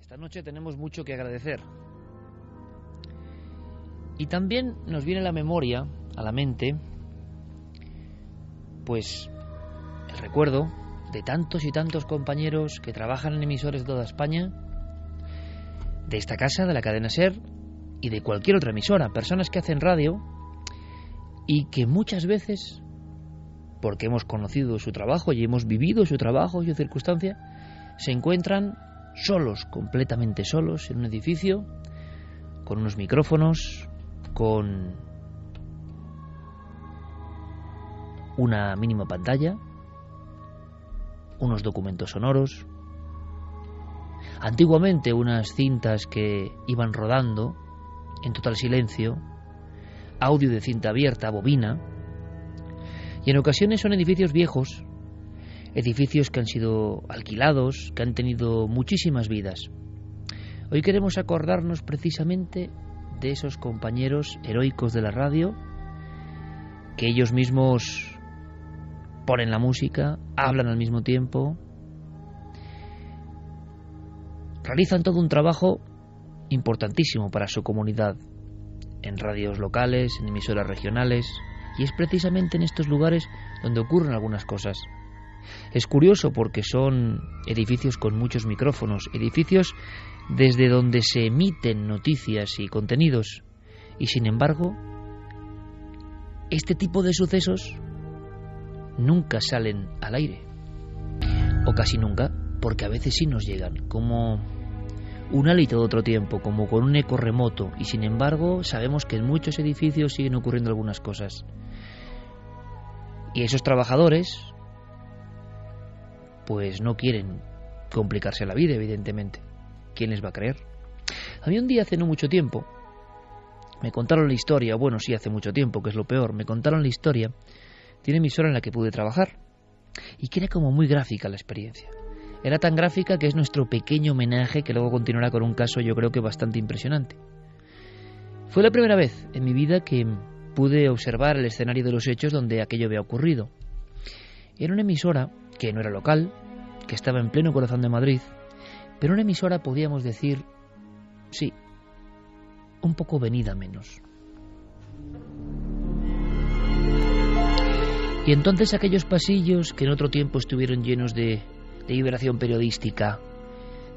Esta noche tenemos mucho que agradecer. Y también nos viene a la memoria, a la mente, pues el recuerdo de tantos y tantos compañeros que trabajan en emisores de toda España, de esta casa, de la cadena SER y de cualquier otra emisora, personas que hacen radio y que muchas veces, porque hemos conocido su trabajo y hemos vivido su trabajo y su circunstancia, se encuentran solos, completamente solos, en un edificio, con unos micrófonos, con una mínima pantalla, unos documentos sonoros, antiguamente unas cintas que iban rodando en total silencio, audio de cinta abierta, bobina, y en ocasiones son edificios viejos, edificios que han sido alquilados, que han tenido muchísimas vidas. Hoy queremos acordarnos precisamente de esos compañeros heroicos de la radio, que ellos mismos ponen la música, hablan al mismo tiempo, realizan todo un trabajo importantísimo para su comunidad, en radios locales, en emisoras regionales, y es precisamente en estos lugares donde ocurren algunas cosas. Es curioso porque son edificios con muchos micrófonos, edificios desde donde se emiten noticias y contenidos, y sin embargo, este tipo de sucesos nunca salen al aire, o casi nunca, porque a veces sí nos llegan, como un hálito de otro tiempo, como con un eco remoto, y sin embargo sabemos que en muchos edificios siguen ocurriendo algunas cosas. Y esos trabajadores pues no quieren complicarse la vida, evidentemente. ¿Quién les va a creer? A mí un día, hace no mucho tiempo, me contaron la historia, bueno, sí, hace mucho tiempo, que es lo peor, me contaron la historia de una emisora en la que pude trabajar, y que era como muy gráfica la experiencia. Era tan gráfica que es nuestro pequeño homenaje, que luego continuará con un caso yo creo que bastante impresionante. Fue la primera vez en mi vida que pude observar el escenario de los hechos donde aquello había ocurrido. Era una emisora que no era local, que estaba en pleno corazón de Madrid, pero una emisora, podíamos decir, sí, un poco venida menos. Y entonces aquellos pasillos que en otro tiempo estuvieron llenos de vibración periodística,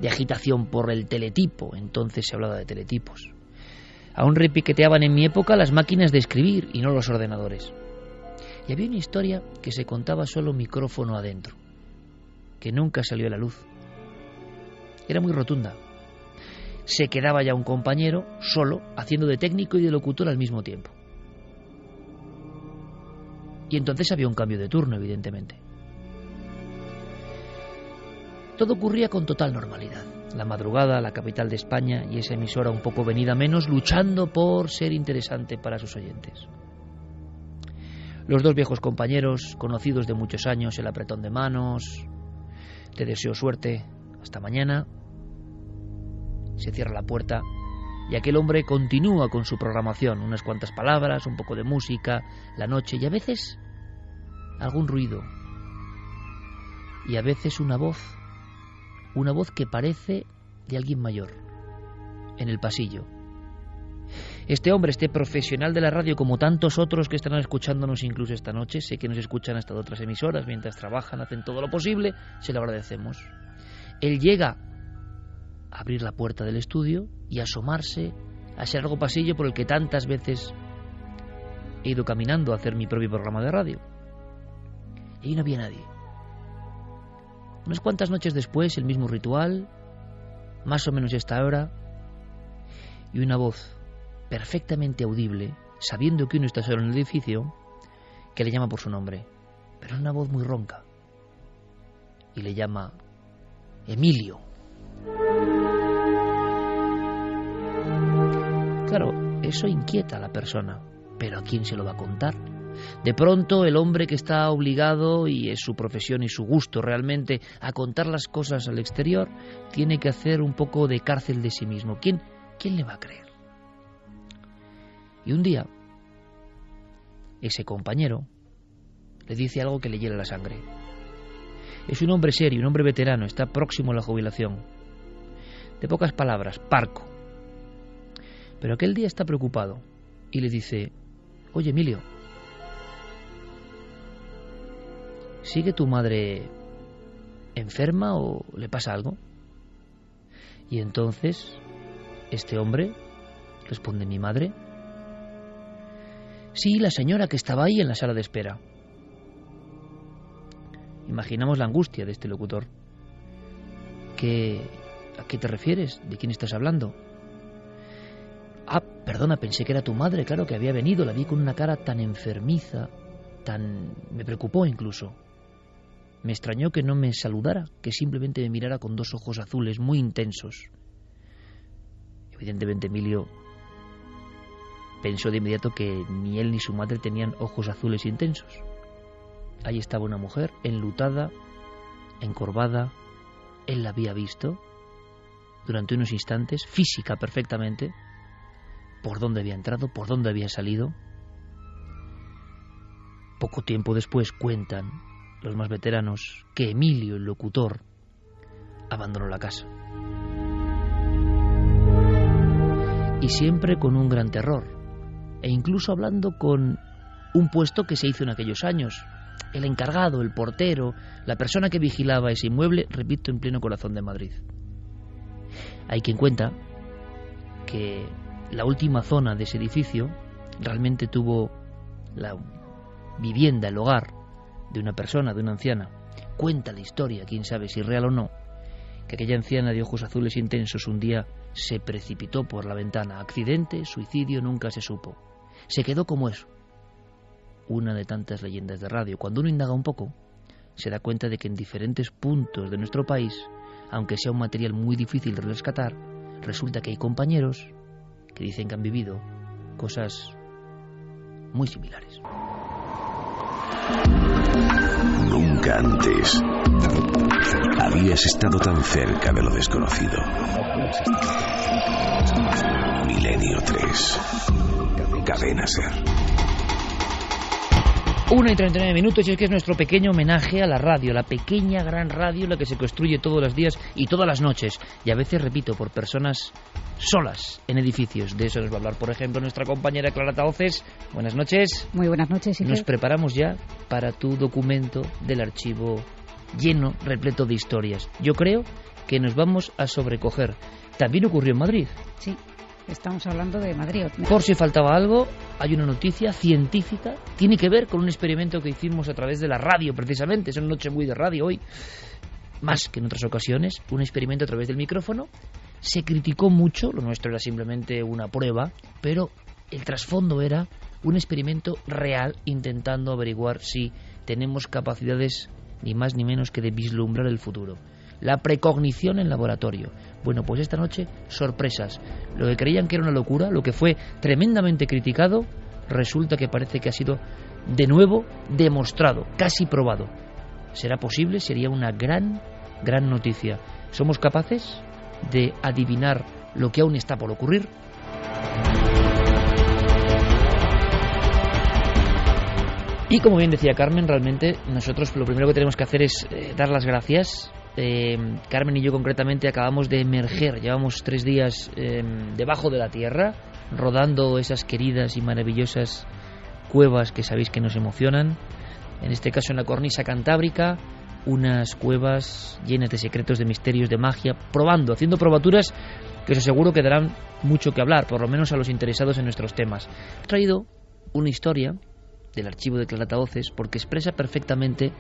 de agitación por el teletipo, entonces se hablaba de teletipos. Aún repiqueteaban en mi época las máquinas de escribir y no los ordenadores. Y había una historia que se contaba solo micrófono adentro, que nunca salió a la luz. Era muy rotunda. Se quedaba ya un compañero solo, haciendo de técnico y de locutor al mismo tiempo. Y entonces había un cambio de turno, evidentemente. Todo ocurría con total normalidad. La madrugada, la capital de España y esa emisora un poco venida menos, luchando por ser interesante para sus oyentes. Los dos viejos compañeros, conocidos de muchos años, el apretón de manos, te deseo suerte, hasta mañana. Se cierra la puerta y aquel hombre continúa con su programación, unas cuantas palabras, un poco de música, la noche y a veces algún ruido. Y a veces una voz que parece de alguien mayor, en el pasillo. Este hombre, este profesional de la radio, como tantos otros que estarán escuchándonos incluso esta noche, sé que nos escuchan hasta de otras emisoras, mientras trabajan, hacen todo lo posible, se lo agradecemos. Él llega a abrir la puerta del estudio y a asomarse a ese largo pasillo por el que tantas veces he ido caminando a hacer mi propio programa de radio. Y ahí no había nadie. Unas cuantas noches después, el mismo ritual, más o menos esta hora, y una voz perfectamente audible, sabiendo que uno está solo en el edificio, que le llama por su nombre, pero es una voz muy ronca, y le llama Emilio. Claro, eso inquieta a la persona, pero ¿a quién se lo va a contar? De pronto el hombre que está obligado, y es su profesión y su gusto realmente, a contar las cosas al exterior, tiene que hacer un poco de cárcel de sí mismo. ¿Quién le va a creer? Y un día, ese compañero le dice algo que le hiela la sangre. Es un hombre serio, un hombre veterano, está próximo a la jubilación. de pocas palabras, parco. Pero aquel día está preocupado y le dice: oye, Emilio, ¿sigue tu madre enferma o le pasa algo? Y entonces este hombre responde: mi madre. Sí, la señora que estaba ahí en la sala de espera. Imaginamos la angustia de este locutor. ¿A qué te refieres? ¿De quién estás hablando? Ah, perdona, pensé que era tu madre, claro que había venido, la vi con una cara tan enfermiza, me preocupó incluso. Me extrañó que no me saludara, que simplemente me mirara con dos ojos azules muy intensos. Evidentemente Emilio pensó de inmediato que ni él ni su madre tenían ojos azules intensos. Ahí estaba una mujer, enlutada, encorvada. Él la había visto durante unos instantes, física perfectamente, por dónde había entrado, por dónde había salido. Poco tiempo después cuentan los más veteranos que Emilio, el locutor, abandonó la casa. Y siempre con un gran terror, e incluso hablando con un puesto que se hizo en aquellos años. El encargado, el portero, la persona que vigilaba ese inmueble, repito, en pleno corazón de Madrid. Hay quien cuenta que la última zona de ese edificio realmente tuvo la vivienda, el hogar de una persona, de una anciana. Cuenta la historia, quién sabe si real o no, que aquella anciana de ojos azules intensos un día se precipitó por la ventana. Accidente, suicidio, nunca se supo. Se quedó como eso, una de tantas leyendas de radio. Cuando uno indaga un poco, se da cuenta de que en diferentes puntos de nuestro país, aunque sea un material muy difícil de rescatar, resulta que hay compañeros que dicen que han vivido cosas muy similares. Nunca antes habías estado tan cerca de lo desconocido. Milenio 3. Cadena SER. 1:39, y es que es nuestro pequeño homenaje a la radio, la pequeña gran radio, la que se construye todos los días y todas las noches, y a veces, repito, por personas solas en edificios. De eso nos va a hablar, por ejemplo, nuestra compañera Clara Tahoces. Buenas noches. Muy buenas noches. Iker. Nos preparamos ya para tu documento del archivo lleno, repleto de historias. Yo creo que nos vamos a sobrecoger. También ocurrió en Madrid. Sí. Estamos hablando de Madrid. Por si faltaba algo, hay una noticia científica, tiene que ver con un experimento que hicimos a través de la radio, precisamente. Es una noche muy de radio hoy, más que en otras ocasiones. Un experimento a través del micrófono. Se criticó mucho, lo nuestro era simplemente una prueba, pero el trasfondo era un experimento real intentando averiguar si tenemos capacidades ni más ni menos que de vislumbrar el futuro. La precognición en laboratorio. Bueno, pues esta noche, sorpresas. Lo que creían que era una locura, lo que fue tremendamente criticado, resulta que parece que ha sido de nuevo demostrado, casi probado. ¿Será posible? Sería una gran noticia. ¿Somos capaces de adivinar lo que aún está por ocurrir? Y como bien decía Carmen, realmente nosotros lo primero que tenemos que hacer es dar las gracias. Carmen y yo concretamente acabamos de emerger, llevamos 3 días debajo de la tierra, rodando esas queridas y maravillosas cuevas que sabéis que nos emocionan, en este caso en la cornisa cantábrica, unas cuevas llenas de secretos, de misterios, de magia, haciendo probaturas que os aseguro que darán mucho que hablar, por lo menos a los interesados en nuestros temas. He traído una historia del archivo de Clara Tahoces porque expresa perfectamente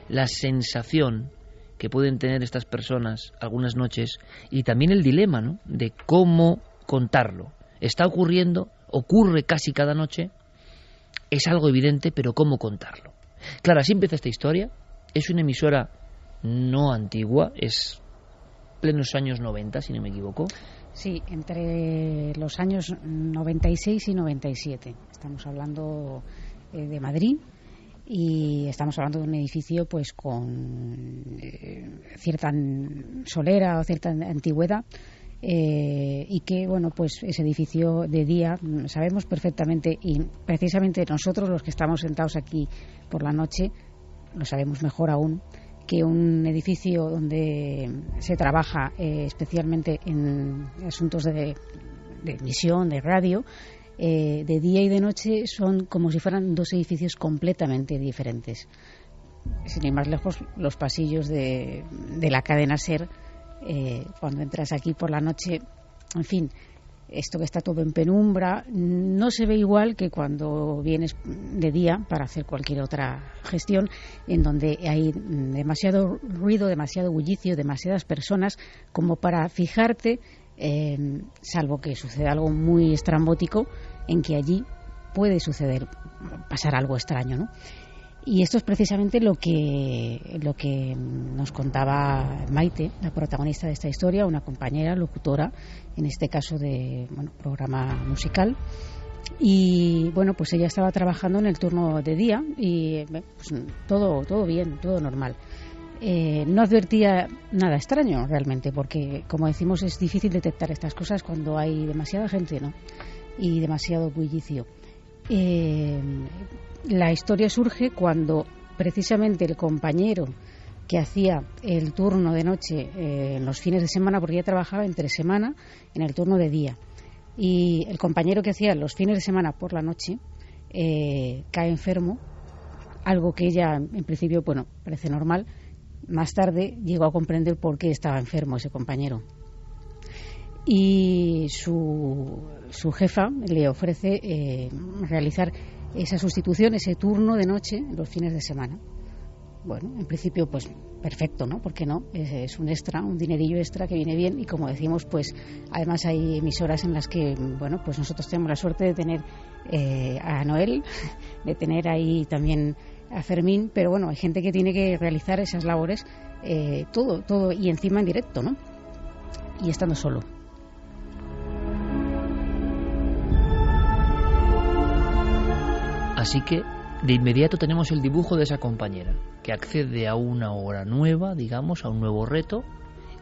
la sensación que pueden tener estas personas algunas noches y también el dilema, ¿no?, de cómo contarlo. Está ocurriendo, ocurre casi cada noche, es algo evidente, pero ¿cómo contarlo? Claro, así empieza esta historia. Es una emisora no antigua, es plenos años 90, si no me equivoco. Sí, entre los años 96 y 97. Estamos hablando de Madrid. Y estamos hablando de un edificio pues con cierta solera o cierta antigüedad y que, bueno, pues ese edificio de día sabemos perfectamente, y precisamente nosotros los que estamos sentados aquí por la noche lo sabemos mejor aún, que un edificio donde se trabaja especialmente en asuntos de emisión, de radio, de día y de noche son como si fueran dos edificios completamente diferentes. Sin ir más lejos, los pasillos de la cadena SER, cuando entras aquí por la noche, en fin, esto que está todo en penumbra, no se ve igual que cuando vienes de día para hacer cualquier otra gestión, en donde hay demasiado ruido, demasiado bullicio, demasiadas personas, como para fijarte, salvo que suceda algo muy estrambótico, en que allí puede pasar algo extraño, ¿no? Y esto es precisamente lo que nos contaba Maite, la protagonista de esta historia, una compañera locutora, en este caso de programa musical. Y bueno, pues ella estaba trabajando en el turno de día y pues, todo bien, todo normal. No advertía nada extraño realmente, porque como decimos es difícil detectar estas cosas cuando hay demasiada gente, ¿no? Y demasiado bullicio. La historia surge cuando precisamente el compañero que hacía el turno de noche en los fines de semana, porque ella trabajaba entre semana en el turno de día, y el compañero que hacía los fines de semana por la noche cae enfermo, algo que ella en principio, parece normal. Más tarde llegó a comprender por qué estaba enfermo ese compañero. Y su jefa le ofrece realizar esa sustitución, ese turno de noche los fines de semana. Bueno, en principio pues perfecto, ¿no? ¿Por qué no? Es un extra, un dinerillo extra que viene bien, y como decimos, pues además hay emisoras en las que, pues nosotros tenemos la suerte de tener a Noel, de tener ahí también a Fermín, pero bueno, hay gente que tiene que realizar esas labores todo y encima en directo, ¿no? Y estando solo. Así que de inmediato tenemos el dibujo de esa compañera que accede a una hora nueva, digamos, a un nuevo reto.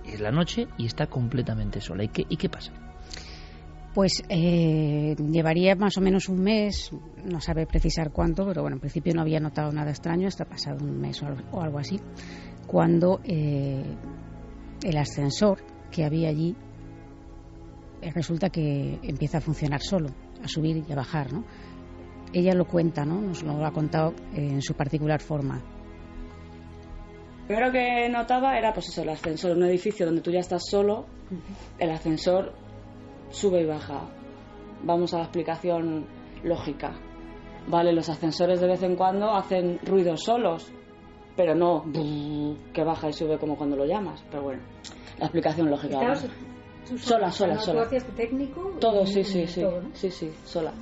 Es la noche y está completamente sola. ¿Y qué pasa? Pues llevaría más o menos un mes, no sabe precisar cuánto, pero bueno, en principio no había notado nada extraño hasta pasado un mes o algo así, cuando el ascensor que había allí resulta que empieza a funcionar solo, a subir y a bajar, ¿no? Ella lo cuenta, ¿no? Nos lo ha contado en su particular forma. Lo primero que notaba era, pues eso, el ascensor. Un edificio donde tú ya estás solo, el ascensor sube y baja. Vamos a la explicación lógica. Vale, los ascensores de vez en cuando hacen ruidos solos, pero no que baja y sube como cuando lo llamas. Pero bueno, la explicación lógica. Sola. ¿Tú hacías tu técnico? Todo, sí. Todo, ¿no? Sí, sola.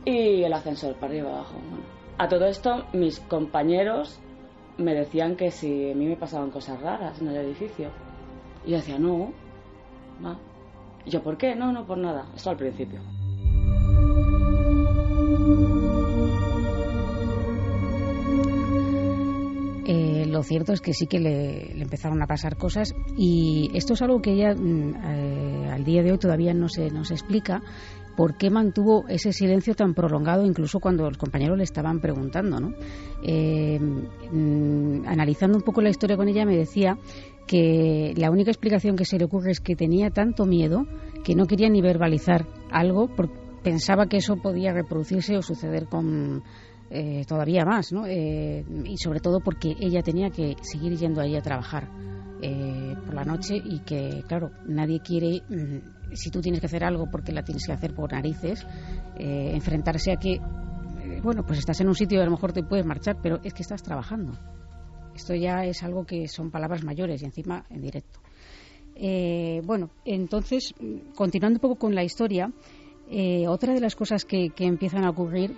Y el ascensor para arriba y abajo. Bueno, a todo esto, mis compañeros me decían que si a mí me pasaban cosas raras en el edificio. Y yo decía, no. Y yo, ¿por qué? No, por nada. Esto al principio. Lo cierto es que sí que le empezaron a pasar cosas, y esto es algo que ella al día de hoy todavía no se explica. ¿Por qué mantuvo ese silencio tan prolongado incluso cuando los compañeros le estaban preguntando, ¿no? Analizando un poco la historia con ella, me decía que la única explicación que se le ocurre es que tenía tanto miedo que no quería ni verbalizar algo, porque pensaba que eso podía reproducirse o suceder con todavía más, ¿no? Y sobre todo porque ella tenía que seguir yendo ahí a trabajar por la noche, y que, claro, nadie quiere... si tú tienes que hacer algo porque la tienes que hacer por narices, enfrentarse a que, pues estás en un sitio y a lo mejor te puedes marchar, pero es que estás trabajando. Esto ya es algo que son palabras mayores y encima en directo. Entonces, continuando un poco con la historia, otra de las cosas que empiezan a ocurrir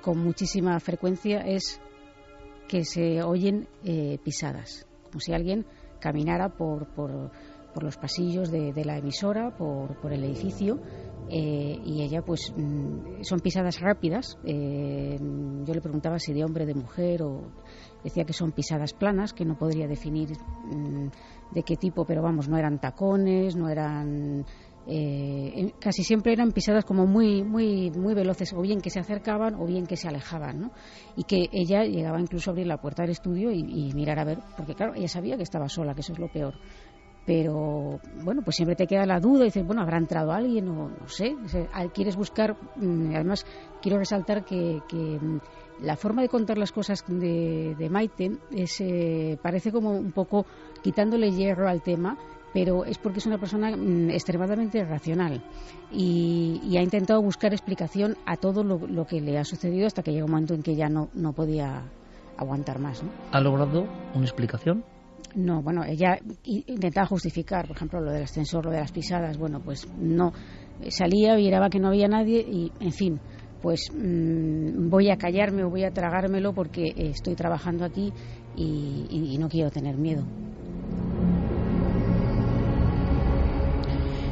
con muchísima frecuencia es que se oyen pisadas, como si alguien caminara por los pasillos de la emisora, por el edificio, y ella pues son pisadas rápidas. Yo le preguntaba si de hombre, de mujer, o decía que son pisadas planas, que no podría definir de qué tipo, pero vamos, no eran tacones, no eran casi siempre eran pisadas como muy veloces, o bien que se acercaban o bien que se alejaban, ¿no? Y que ella llegaba incluso a abrir la puerta del estudio y mirar a ver, porque claro, ella sabía que estaba sola, que eso es lo peor. Pero bueno, pues siempre te queda la duda y dices, bueno, ¿habrá entrado alguien? O no sé, quieres buscar. Además, quiero resaltar que la forma de contar las cosas de Maite parece como un poco quitándole hierro al tema, pero es porque es una persona extremadamente racional y ha intentado buscar explicación a todo lo que le ha sucedido hasta que llega un momento en que ya no podía aguantar más, ¿no? ¿Ha logrado una explicación? No, bueno, ella intentaba justificar, por ejemplo, lo del ascensor, lo de las pisadas. Bueno, pues no, salía, miraba que no había nadie y, en fin, pues voy a callarme o voy a tragármelo porque estoy trabajando aquí y no quiero tener miedo.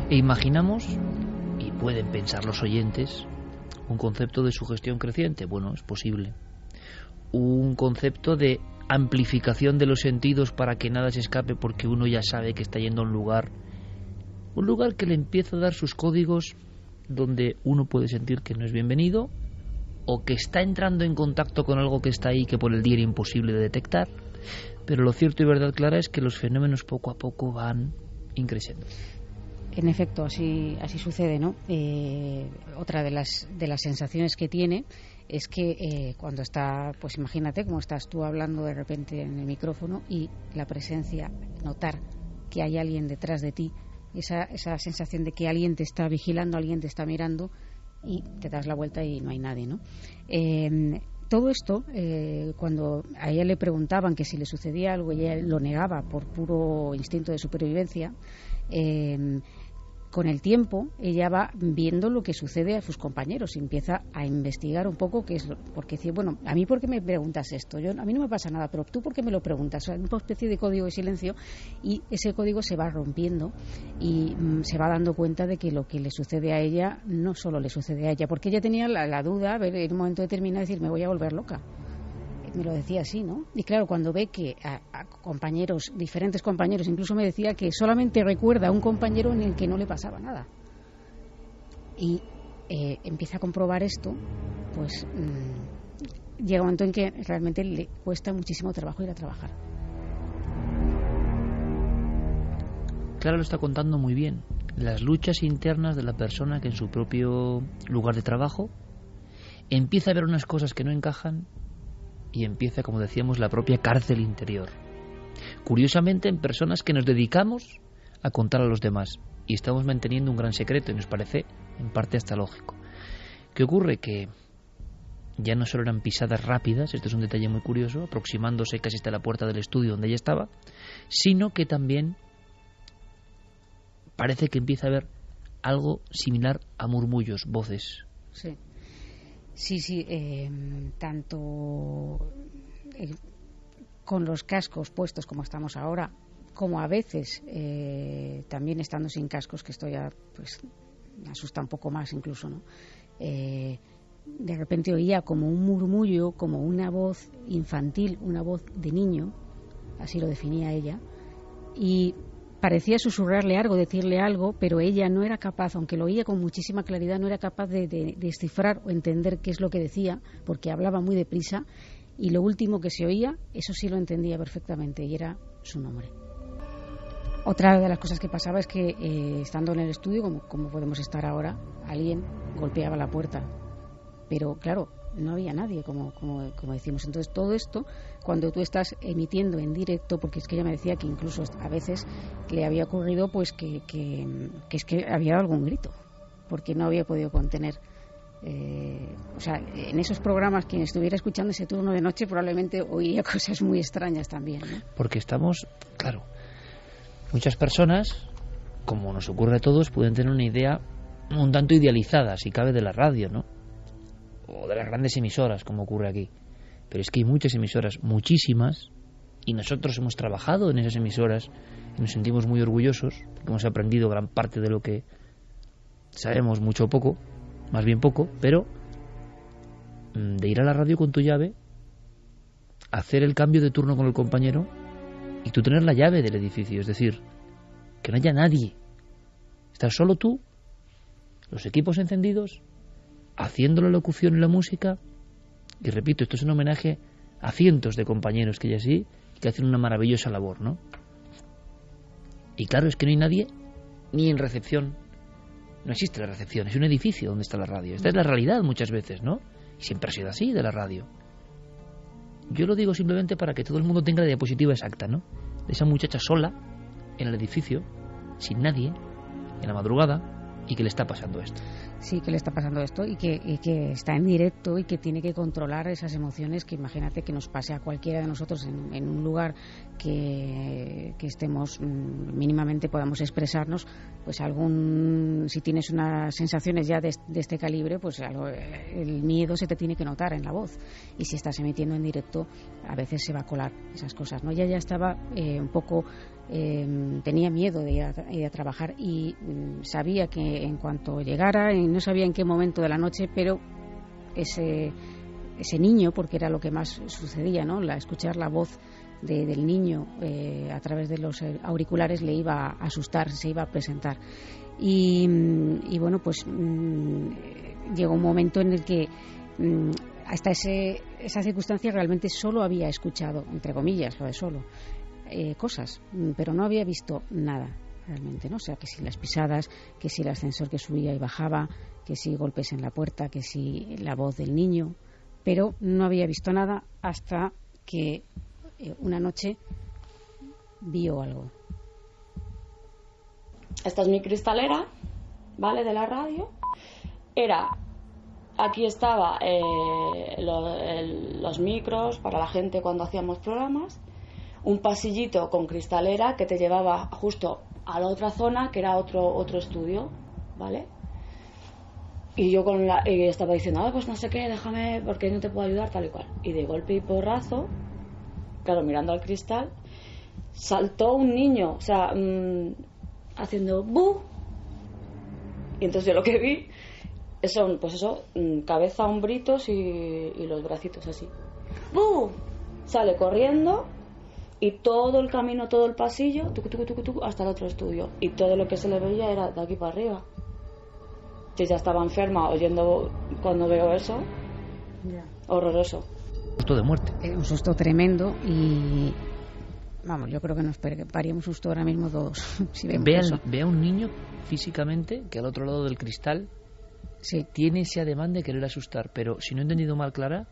E imaginamos, y pueden pensar los oyentes, un concepto de sugestión creciente. Bueno, es posible. Un concepto de amplificación de los sentidos para que nada se escape porque uno ya sabe que está yendo a un lugar que le empieza a dar sus códigos, donde uno puede sentir que no es bienvenido o que está entrando en contacto con algo que está ahí, que por el día era imposible de detectar. Pero lo cierto y verdad clara es que los fenómenos poco a poco van increciendo. En efecto, así sucede, ¿no? Otra de las sensaciones que tiene es que cuando está, pues imagínate cómo estás tú hablando de repente en el micrófono y la presencia, notar que hay alguien detrás de ti, esa sensación de que alguien te está vigilando, alguien te está mirando y te das la vuelta y no hay nadie, ¿no? Todo esto, cuando a ella le preguntaban que si le sucedía algo, ella lo negaba por puro instinto de supervivencia. Con el tiempo ella va viendo lo que sucede a sus compañeros y empieza a investigar un poco qué es porque dice, bueno, a mí ¿por qué me preguntas esto? A mí no me pasa nada, pero tú ¿por qué me lo preguntas? O sea, una especie de código de silencio, y ese código se va rompiendo y se va dando cuenta de que lo que le sucede a ella no solo le sucede a ella, porque ella tenía la duda, a ver, en un momento determinado decir, me voy a volver loca. Me lo decía así, ¿no? Y claro, cuando ve que a compañeros, diferentes compañeros, incluso me decía que solamente recuerda a un compañero en el que no le pasaba nada. Y empieza a comprobar esto, pues llega un momento en que realmente le cuesta muchísimo trabajo ir a trabajar. Clara lo está contando muy bien. Las luchas internas de la persona que en su propio lugar de trabajo empieza a ver unas cosas que no encajan y empieza, como decíamos, la propia cárcel interior. Curiosamente, en personas que nos dedicamos a contar a los demás y estamos manteniendo un gran secreto, y nos parece en parte hasta lógico. ¿Qué ocurre? Que ya no solo eran pisadas rápidas, esto es un detalle muy curioso, aproximándose casi hasta la puerta del estudio donde ella estaba, sino que también parece que empieza a haber algo similar a murmullos, voces. Sí. Sí, tanto con los cascos puestos como estamos ahora, como a veces también estando sin cascos, que esto ya pues me asusta un poco más incluso, ¿no? De repente oía como un murmullo, como una voz infantil, una voz de niño, así lo definía ella, y parecía susurrarle algo, decirle algo, pero ella no era capaz, aunque lo oía con muchísima claridad, no era capaz de descifrar o entender qué es lo que decía, porque hablaba muy deprisa, y lo último que se oía, eso sí lo entendía perfectamente, y era su nombre. Otra de las cosas que pasaba es que, estando en el estudio, como podemos estar ahora, alguien golpeaba la puerta, pero claro, no había nadie, como decimos. Entonces todo esto, cuando tú estás emitiendo en directo, porque es que ella me decía que incluso a veces le había ocurrido pues que es que había dado algún grito, porque no había podido contener. O sea, en esos programas, quien estuviera escuchando ese turno de noche probablemente oiría cosas muy extrañas también, ¿no? Porque estamos, claro, muchas personas, como nos ocurre a todos, pueden tener una idea un tanto idealizada, si cabe, de la radio, ¿no? O de las grandes emisoras, como ocurre aquí. Pero es que hay muchas emisoras, muchísimas, y nosotros hemos trabajado en esas emisoras y nos sentimos muy orgullosos porque hemos aprendido gran parte de lo que sabemos, mucho o poco, más bien poco, pero de ir a la radio con tu llave, hacer el cambio de turno con el compañero y tú tener la llave del edificio, es decir, que no haya nadie, estás solo tú los equipos encendidos, haciendo la locución y la música, y repito, esto es un homenaje a cientos de compañeros que hay así, que hacen una maravillosa labor, ¿no? Y claro, es que no hay nadie ni en recepción. No existe la recepción, es un edificio donde está la radio. Esta es la realidad muchas veces, ¿no? Y siempre ha sido así de la radio. Yo lo digo simplemente para que todo el mundo tenga la diapositiva exacta, ¿no? De esa muchacha sola en el edificio, sin nadie, en la madrugada, y que le está pasando esto. Sí, que le está pasando esto y que está en directo y que tiene que controlar esas emociones que imagínate que nos pase a cualquiera de nosotros en un lugar que estemos mínimamente podamos expresarnos, pues si tienes unas sensaciones ya de este calibre, pues el miedo se te tiene que notar en la voz, y si estás emitiendo en directo a veces se va a colar esas cosas, ¿no? Ella ya estaba un poco tenía miedo de ir a trabajar y sabía que en cuanto llegara, y no sabía en qué momento de la noche, pero ese niño, porque era lo que más sucedía, ¿no? Escuchar la voz del niño a través de los auriculares le iba a asustar, se iba a presentar. Y bueno, pues llegó un momento en el que hasta esa circunstancia realmente solo había escuchado, entre comillas, lo de solo, cosas, pero no había visto nada realmente, ¿no? O sea, que si las pisadas, que si el ascensor que subía y bajaba, que si golpes en la puerta, que si la voz del niño, pero no había visto nada hasta que una noche vio algo. Esta es mi cristalera, ¿vale? De la radio. Aquí estaba los micros para la gente cuando hacíamos programas, un pasillito con cristalera que te llevaba justo a la otra zona, que era otro estudio, ¿vale? Y yo estaba diciendo, pues no sé qué, déjame, porque no te puedo ayudar, tal y cual. Y de golpe y porrazo, claro, mirando al cristal, saltó un niño, o sea, haciendo ¡bu! Y entonces yo lo que vi son, pues eso, cabeza, hombritos y los bracitos así. ¡Bu! Sale corriendo. Y todo el camino, todo el pasillo, hasta el otro estudio. Y todo lo que se le veía era de aquí para arriba. Yo ya estaba enferma oyendo cuando veo eso. Horroroso. Susto de muerte. Un susto tremendo y... Vamos, yo creo que nos pegaríamos susto ahora mismo todos. Si ve a un niño físicamente que al otro lado del cristal tiene ese ademán de querer asustar. Pero si no he entendido mal, Clara,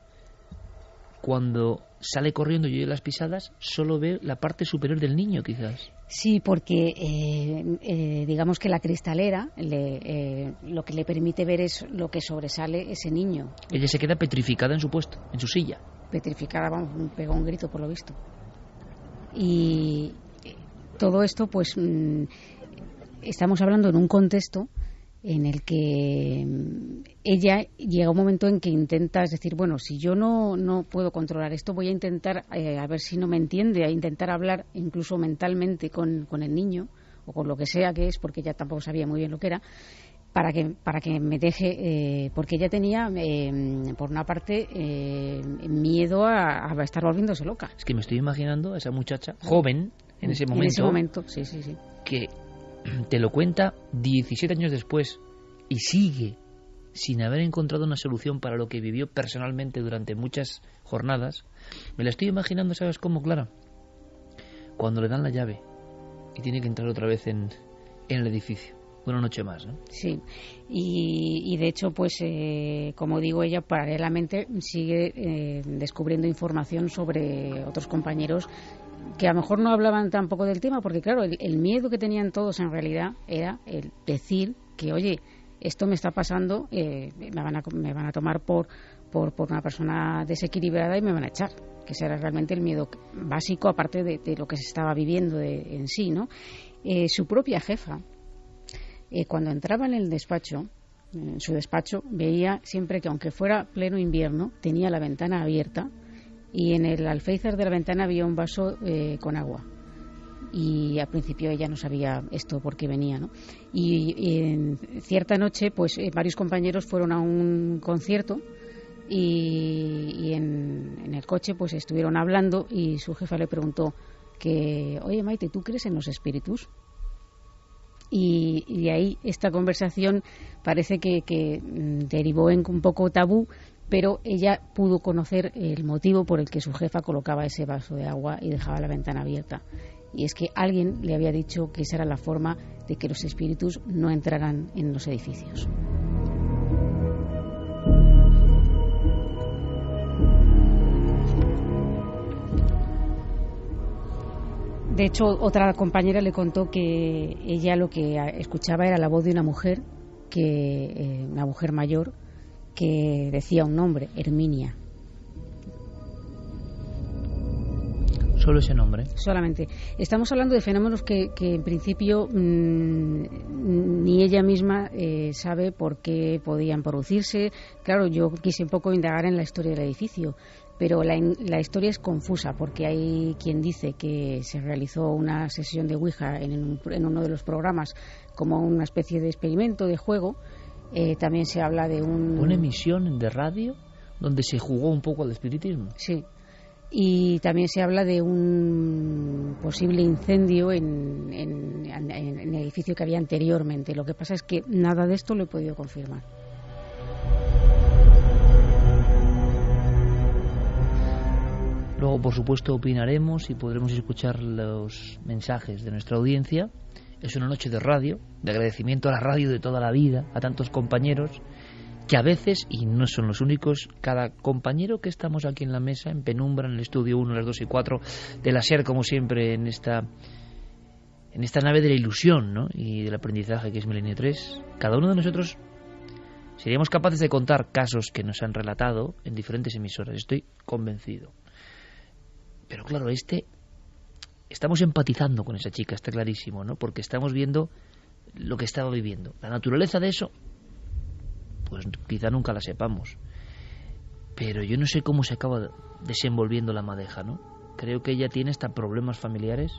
cuando sale corriendo y oye las pisadas, solo ve la parte superior del niño, quizás. Sí, porque digamos que la cristalera lo que le permite ver es lo que sobresale ese niño. Ella se queda petrificada en su puesto, en su silla. Petrificada, vamos, pegó un grito por lo visto. Y todo esto, pues, estamos hablando en un contexto en el que ella llega un momento en que intenta, es decir, bueno, si yo no puedo controlar esto, voy a intentar, a ver si no me entiende, a intentar hablar incluso mentalmente con el niño, o con lo que sea que es, porque ella tampoco sabía muy bien lo que era, para que me deje, porque ella tenía, por una parte, miedo a estar volviéndose loca. Es que me estoy imaginando a esa muchacha joven, en ese momento. En ese momento, sí. Que te lo cuenta 17 años después y sigue sin haber encontrado una solución para lo que vivió personalmente durante muchas jornadas. Me la estoy imaginando, ¿sabes cómo, Clara? Cuando le dan la llave y tiene que entrar otra vez en el edificio. Una noche más, ¿no? Sí, y de hecho, pues, como digo, ella paralelamente sigue descubriendo información sobre otros compañeros que a lo mejor no hablaban tampoco del tema, porque claro, el miedo que tenían todos en realidad era el decir que, oye, esto me está pasando, me van a tomar por una persona desequilibrada y me van a echar, que ese era realmente el miedo básico, aparte de lo que se estaba viviendo en sí, ¿no? Su propia jefa, cuando entraba en el despacho, en su despacho, veía siempre que, aunque fuera pleno invierno, tenía la ventana abierta y en el alféizar de la ventana había un vaso con agua. Y al principio ella no sabía esto por qué venía, ¿no? Y en cierta noche, pues varios compañeros fueron a un concierto y en el coche pues estuvieron hablando y su jefa le preguntó que, oye, Maite, ¿tú crees en los espíritus? y de ahí esta conversación parece que derivó en un poco tabú, pero ella pudo conocer el motivo por el que su jefa colocaba ese vaso de agua y dejaba la ventana abierta. Y es que alguien le había dicho que esa era la forma de que los espíritus no entraran en los edificios. De hecho, otra compañera le contó que ella lo que escuchaba era la voz de una mujer, una mujer mayor, que decía un nombre, Herminia. Solo ese nombre. Solamente. Estamos hablando de fenómenos que en principio ni ella misma sabe por qué podían producirse. Claro, yo quise un poco indagar en la historia del edificio, pero la historia es confusa, porque hay quien dice que se realizó una sesión de Ouija en uno de los programas como una especie de experimento, de juego. También se habla de una emisión de radio donde se jugó un poco al espiritismo. Sí. Y también se habla de un posible incendio en el edificio que había anteriormente. Lo que pasa es que nada de esto lo he podido confirmar. Luego, por supuesto, opinaremos y podremos escuchar los mensajes de nuestra audiencia. Es una noche de radio, de agradecimiento a la radio de toda la vida, a tantos compañeros que a veces, y no son los únicos, cada compañero que estamos aquí en la mesa, en penumbra, en el estudio 1, las 2 y 4 de la SER, como siempre, en esta nave de la ilusión, ¿no?, y del aprendizaje que es Milenio 3, cada uno de nosotros seríamos capaces de contar casos que nos han relatado en diferentes emisoras, estoy convencido. Pero claro, estamos empatizando con esa chica, está clarísimo, ¿no?, porque estamos viendo lo que estaba viviendo. La naturaleza de eso, pues quizá nunca la sepamos, pero yo no sé cómo se acaba desenvolviendo la madeja, ¿no? Creo que ella tiene hasta problemas familiares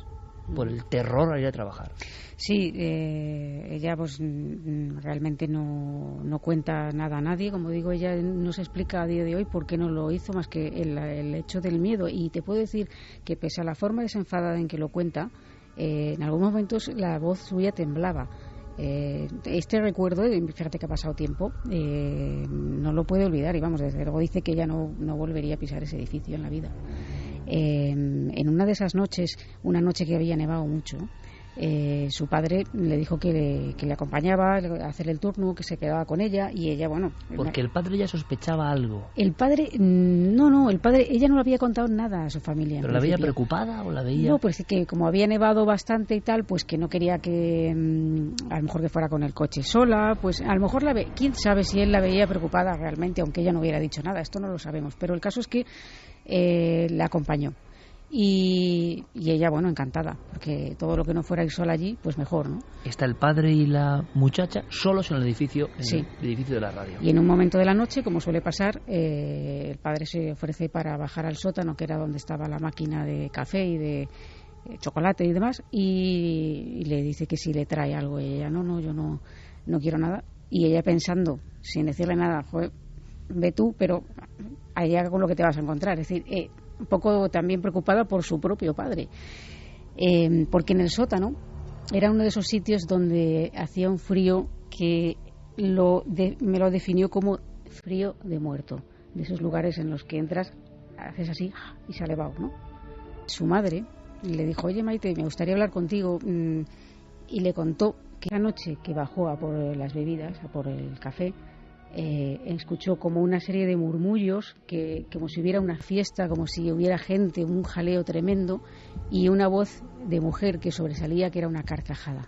por el terror a ir a trabajar. Sí, ella pues realmente no cuenta nada a nadie. Como digo, ella no se explica a día de hoy por qué no lo hizo, más que el hecho del miedo. Y te puedo decir que pese a la forma desenfadada en que lo cuenta, en algunos momentos la voz suya temblaba. Este recuerdo, fíjate que ha pasado tiempo, no lo puede olvidar, y vamos, desde luego dice que ella no volvería a pisar ese edificio en la vida. En una de esas noches, una noche que había nevado mucho, su padre le dijo que le acompañaba a hacer el turno, que se quedaba con ella, y ella, bueno... Porque el padre ya sospechaba algo. El padre, ella no le había contado nada a su familia. ¿Pero la veía preocupada o la veía...? No, pues que como había nevado bastante y tal, pues que no quería que, a lo mejor que fuera con el coche sola, pues a lo mejor quién sabe si él la veía preocupada realmente, aunque ella no hubiera dicho nada, esto no lo sabemos, pero el caso es que la acompañó. Y ella, bueno, encantada, porque todo lo que no fuera ir sola allí, pues mejor, ¿no? Está el padre y la muchacha solos en el edificio, sí, el edificio de la radio. Y en un momento de la noche, como suele pasar, el padre se ofrece para bajar al sótano, que era donde estaba la máquina de café y de chocolate y demás, y le dice que si le trae algo. Y ella, no, yo no quiero nada. Y ella pensando, sin decirle nada, joder, ve tú, pero allá con lo que te vas a encontrar. Es decir, un poco también preocupada por su propio padre, porque en el sótano era uno de esos sitios donde hacía un frío que me lo definió como frío de muerto, de esos lugares en los que entras, haces así y sale vaho, ¿no? Su madre le dijo, oye Maite, me gustaría hablar contigo, y le contó que la noche que bajó a por las bebidas, a por el café, escuchó como una serie de murmullos, como si hubiera una fiesta, como si hubiera gente, un jaleo tremendo, y una voz de mujer que sobresalía, que era una carcajada.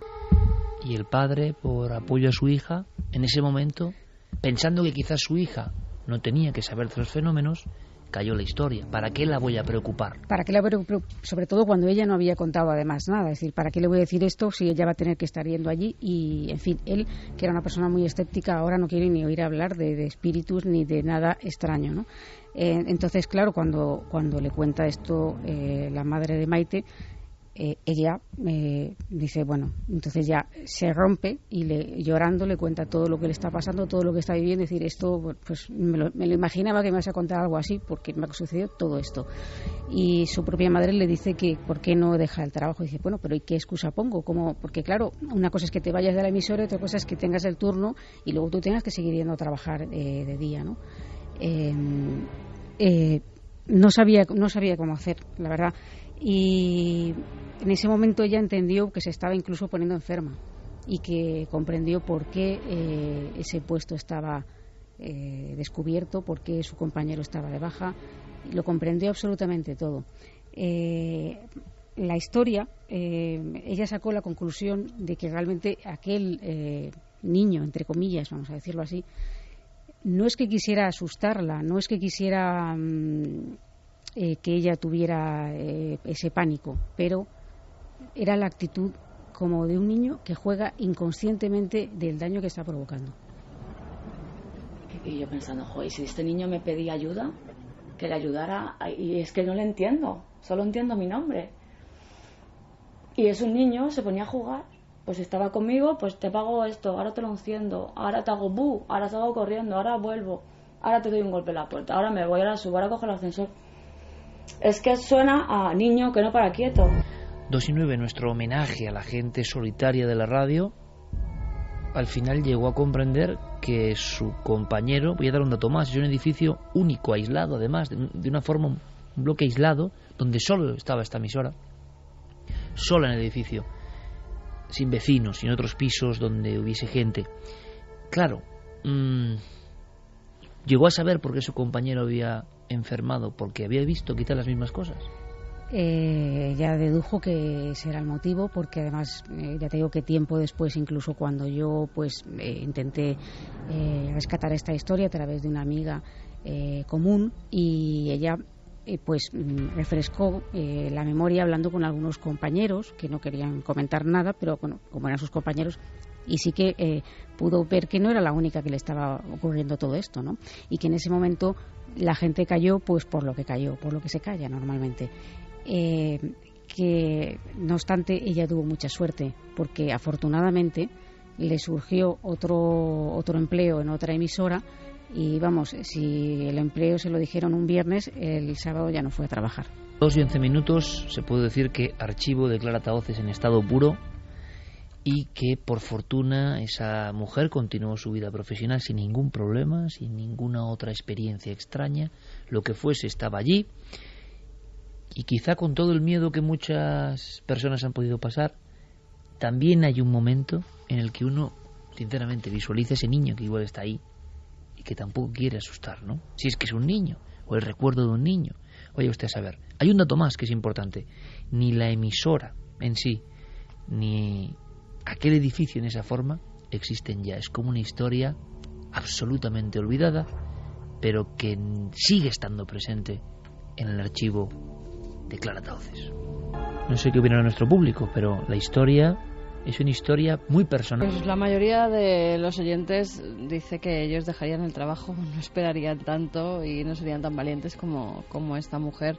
Y el padre, por apoyo a su hija, en ese momento, pensando que quizás su hija no tenía que saber de los fenómenos, cayó la historia. ¿Para qué la voy a preocupar? ¿Para qué la voy a preocupar? Sobre todo cuando ella no había contado además nada. Es decir, ¿para qué le voy a decir esto si ella va a tener que estar yendo allí? Y, en fin, él, que era una persona muy escéptica, ahora no quiere ni oír hablar de espíritus ni de nada extraño, ¿no? Entonces, claro, cuando le cuenta esto la madre de Maite, ella dice, bueno, entonces ya se rompe y llorando le cuenta todo lo que le está pasando, todo lo que está viviendo. Es decir, esto pues me lo imaginaba que me ibas a contar algo así porque me ha sucedido todo esto. Y su propia madre le dice que por qué no deja el trabajo. Dice, bueno, pero ¿y qué excusa pongo? Porque claro, una cosa es que te vayas de la emisora y otra cosa es que tengas el turno y luego tú tengas que seguir yendo a trabajar de día, ¿no? No sabía cómo hacer, la verdad. Y en ese momento ella entendió que se estaba incluso poniendo enferma y que comprendió por qué ese puesto estaba descubierto, por qué su compañero estaba de baja. Lo comprendió absolutamente todo. La historia, ella sacó la conclusión de que realmente aquel niño, entre comillas, vamos a decirlo así, no es que quisiera asustarla, no es que quisiera que ella tuviera ese pánico, pero era la actitud como de un niño que juega inconscientemente del daño que está provocando. Y yo pensando, joder, si este niño me pedía ayuda, que le ayudara, y es que no le entiendo, solo entiendo mi nombre. Y es un niño, se ponía a jugar, pues estaba conmigo, pues te pago esto, ahora te lo enciendo, ahora te hago bu, ahora salgo corriendo, ahora vuelvo, ahora te doy un golpe en la puerta, ahora me voy, ahora subo, ahora cojo el ascensor. Es que suena a niño que no para quieto. 2:09, nuestro homenaje a la gente solitaria de la radio, al final llegó a comprender que su compañero, voy a dar un dato más, es un edificio único, aislado además, de una forma, un bloque aislado, donde solo estaba esta emisora, sola en el edificio, sin vecinos, sin otros pisos donde hubiese gente. Claro, llegó a saber por qué su compañero había enfermado, porque había visto quizás las mismas cosas. Ya dedujo que ese era el motivo, porque además ya te digo que tiempo después, incluso cuando yo pues intenté rescatar esta historia a través de una amiga común, y ella pues refrescó la memoria hablando con algunos compañeros que no querían comentar nada, pero bueno, como eran sus compañeros, y sí que pudo ver que no era la única que le estaba ocurriendo todo esto, ¿no? Y que en ese momento la gente cayó pues por lo que cayó, por lo que se calla normalmente. Que no obstante ella tuvo mucha suerte, porque afortunadamente le surgió otro empleo en otra emisora, y vamos, si el empleo se lo dijeron un viernes, el sábado ya no fue a trabajar. 2:11, se puede decir que archivo declara Tahoces en estado puro, y que por fortuna esa mujer continuó su vida profesional sin ningún problema, sin ninguna otra experiencia extraña. Lo que fuese estaba allí, y quizá con todo el miedo que muchas personas han podido pasar, también hay un momento en el que uno sinceramente visualiza ese niño que igual está ahí y que tampoco quiere asustar, ¿no? Si es que es un niño, o el recuerdo de un niño. Vaya usted a saber. Hay un dato más que es importante. Ni la emisora en sí, ni aquel edificio en esa forma existen ya. Es como una historia absolutamente olvidada, pero que sigue estando presente en el archivo de Clara Tahoces. No sé qué opinará nuestro público, pero la historia es una historia muy personal. Pues la mayoría de los oyentes dice que ellos dejarían el trabajo, no esperarían tanto y no serían tan valientes como esta mujer,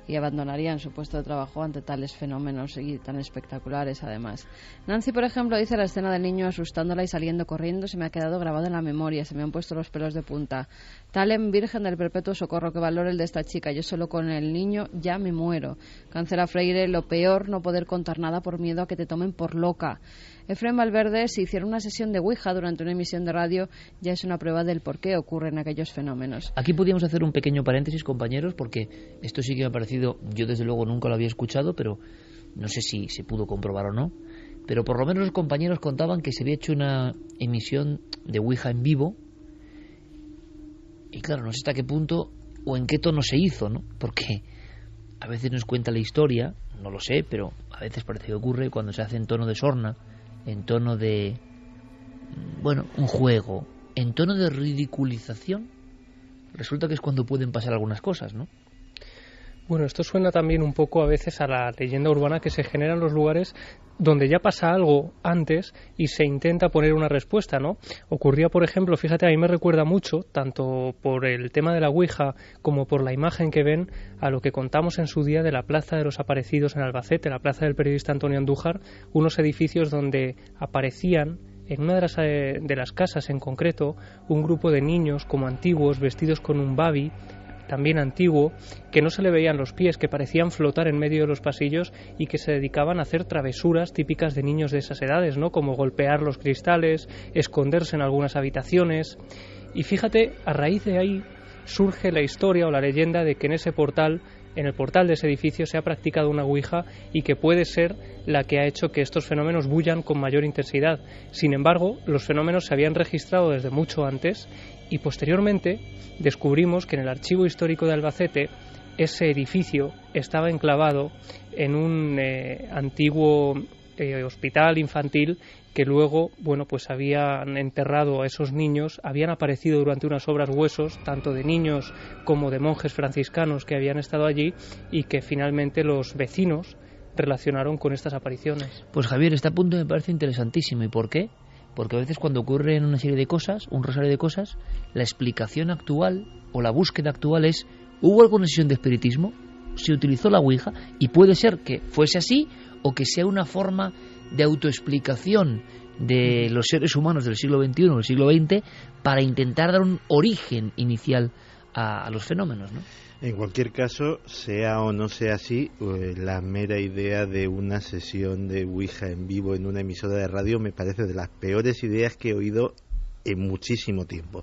y abandonarían su puesto de trabajo ante tales fenómenos y tan espectaculares además. Nancy, por ejemplo, dice: la escena del niño asustándola y saliendo corriendo se me ha quedado grabada en la memoria, se me han puesto los pelos de punta. Talem, Virgen del Perpetuo Socorro, que valore el de esta chica, yo solo con el niño ya me muero. Cancela Freire, lo peor, no poder contar nada por miedo a que te tomen por loca. Efrén Valverde, si hiciera una sesión de Ouija durante una emisión de radio, ya es una prueba del por qué ocurren aquellos fenómenos. Aquí podríamos hacer un pequeño paréntesis, compañeros, porque esto sí que me ha parecido, yo desde luego nunca lo había escuchado, pero no sé si se pudo comprobar o no, pero por lo menos los compañeros contaban que se había hecho una emisión de Ouija en vivo, y claro, no sé hasta qué punto o en qué tono se hizo, ¿no? Porque a veces nos cuenta la historia, no lo sé, pero a veces parece que ocurre cuando se hace en tono de sorna, en tono de, bueno, un juego, en tono de ridiculización, resulta que es cuando pueden pasar algunas cosas, ¿no? Bueno, esto suena también un poco a veces a la leyenda urbana que se genera en los lugares donde ya pasa algo antes y se intenta poner una respuesta, ¿no? Ocurría, por ejemplo, fíjate, a mí me recuerda mucho, tanto por el tema de la Ouija como por la imagen que ven, a lo que contamos en su día de la Plaza de los Aparecidos en Albacete, la plaza del periodista Antonio Andújar, unos edificios donde aparecían en una de las casas en concreto un grupo de niños como antiguos, vestidos con un babi, también antiguo, que no se le veían los pies, que parecían flotar en medio de los pasillos y que se dedicaban a hacer travesuras típicas de niños de esas edades, ¿no? Como golpear los cristales, esconderse en algunas habitaciones. Y fíjate, a raíz de ahí surge la historia o la leyenda de que en ese portal, en el portal de ese edificio, se ha practicado una ouija y que puede ser la que ha hecho que estos fenómenos bullan con mayor intensidad. Sin embargo, los fenómenos se habían registrado desde mucho antes y posteriormente descubrimos que en el archivo histórico de Albacete ese edificio estaba enclavado en un antiguo hospital infantil que luego, bueno, pues habían enterrado a esos niños, habían aparecido durante unas obras huesos, tanto de niños como de monjes franciscanos que habían estado allí y que finalmente los vecinos relacionaron con estas apariciones. Pues Javier, este punto me parece interesantísimo. ¿Y por qué? Porque a veces cuando ocurren una serie de cosas, un rosario de cosas, la explicación actual o la búsqueda actual es: ¿hubo alguna sesión de espiritismo? ¿Se utilizó la Ouija? Y puede ser que fuese así o que sea una forma de autoexplicación de los seres humanos del siglo XXI o del siglo XX para intentar dar un origen inicial a los fenómenos, ¿no? En cualquier caso, sea o no sea así, la mera idea de una sesión de Ouija en vivo en una emisora de radio me parece de las peores ideas que he oído en muchísimo tiempo.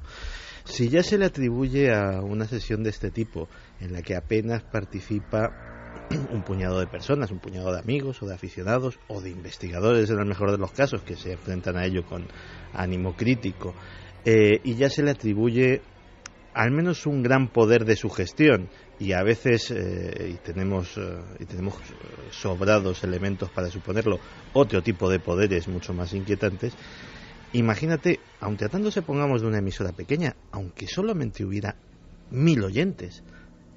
Si ya se le atribuye a una sesión de este tipo, en la que apenas participa un puñado de personas, un puñado de amigos o de aficionados o de investigadores en el mejor de los casos, que se enfrentan a ello con ánimo crítico, y ya se le atribuye al menos un gran poder de sugestión, y a veces y tenemos sobrados elementos para suponerlo, otro tipo de poderes mucho más inquietantes. Imagínate, aun tratándose, pongamos, de una emisora pequeña, aunque solamente hubiera 1000 oyentes,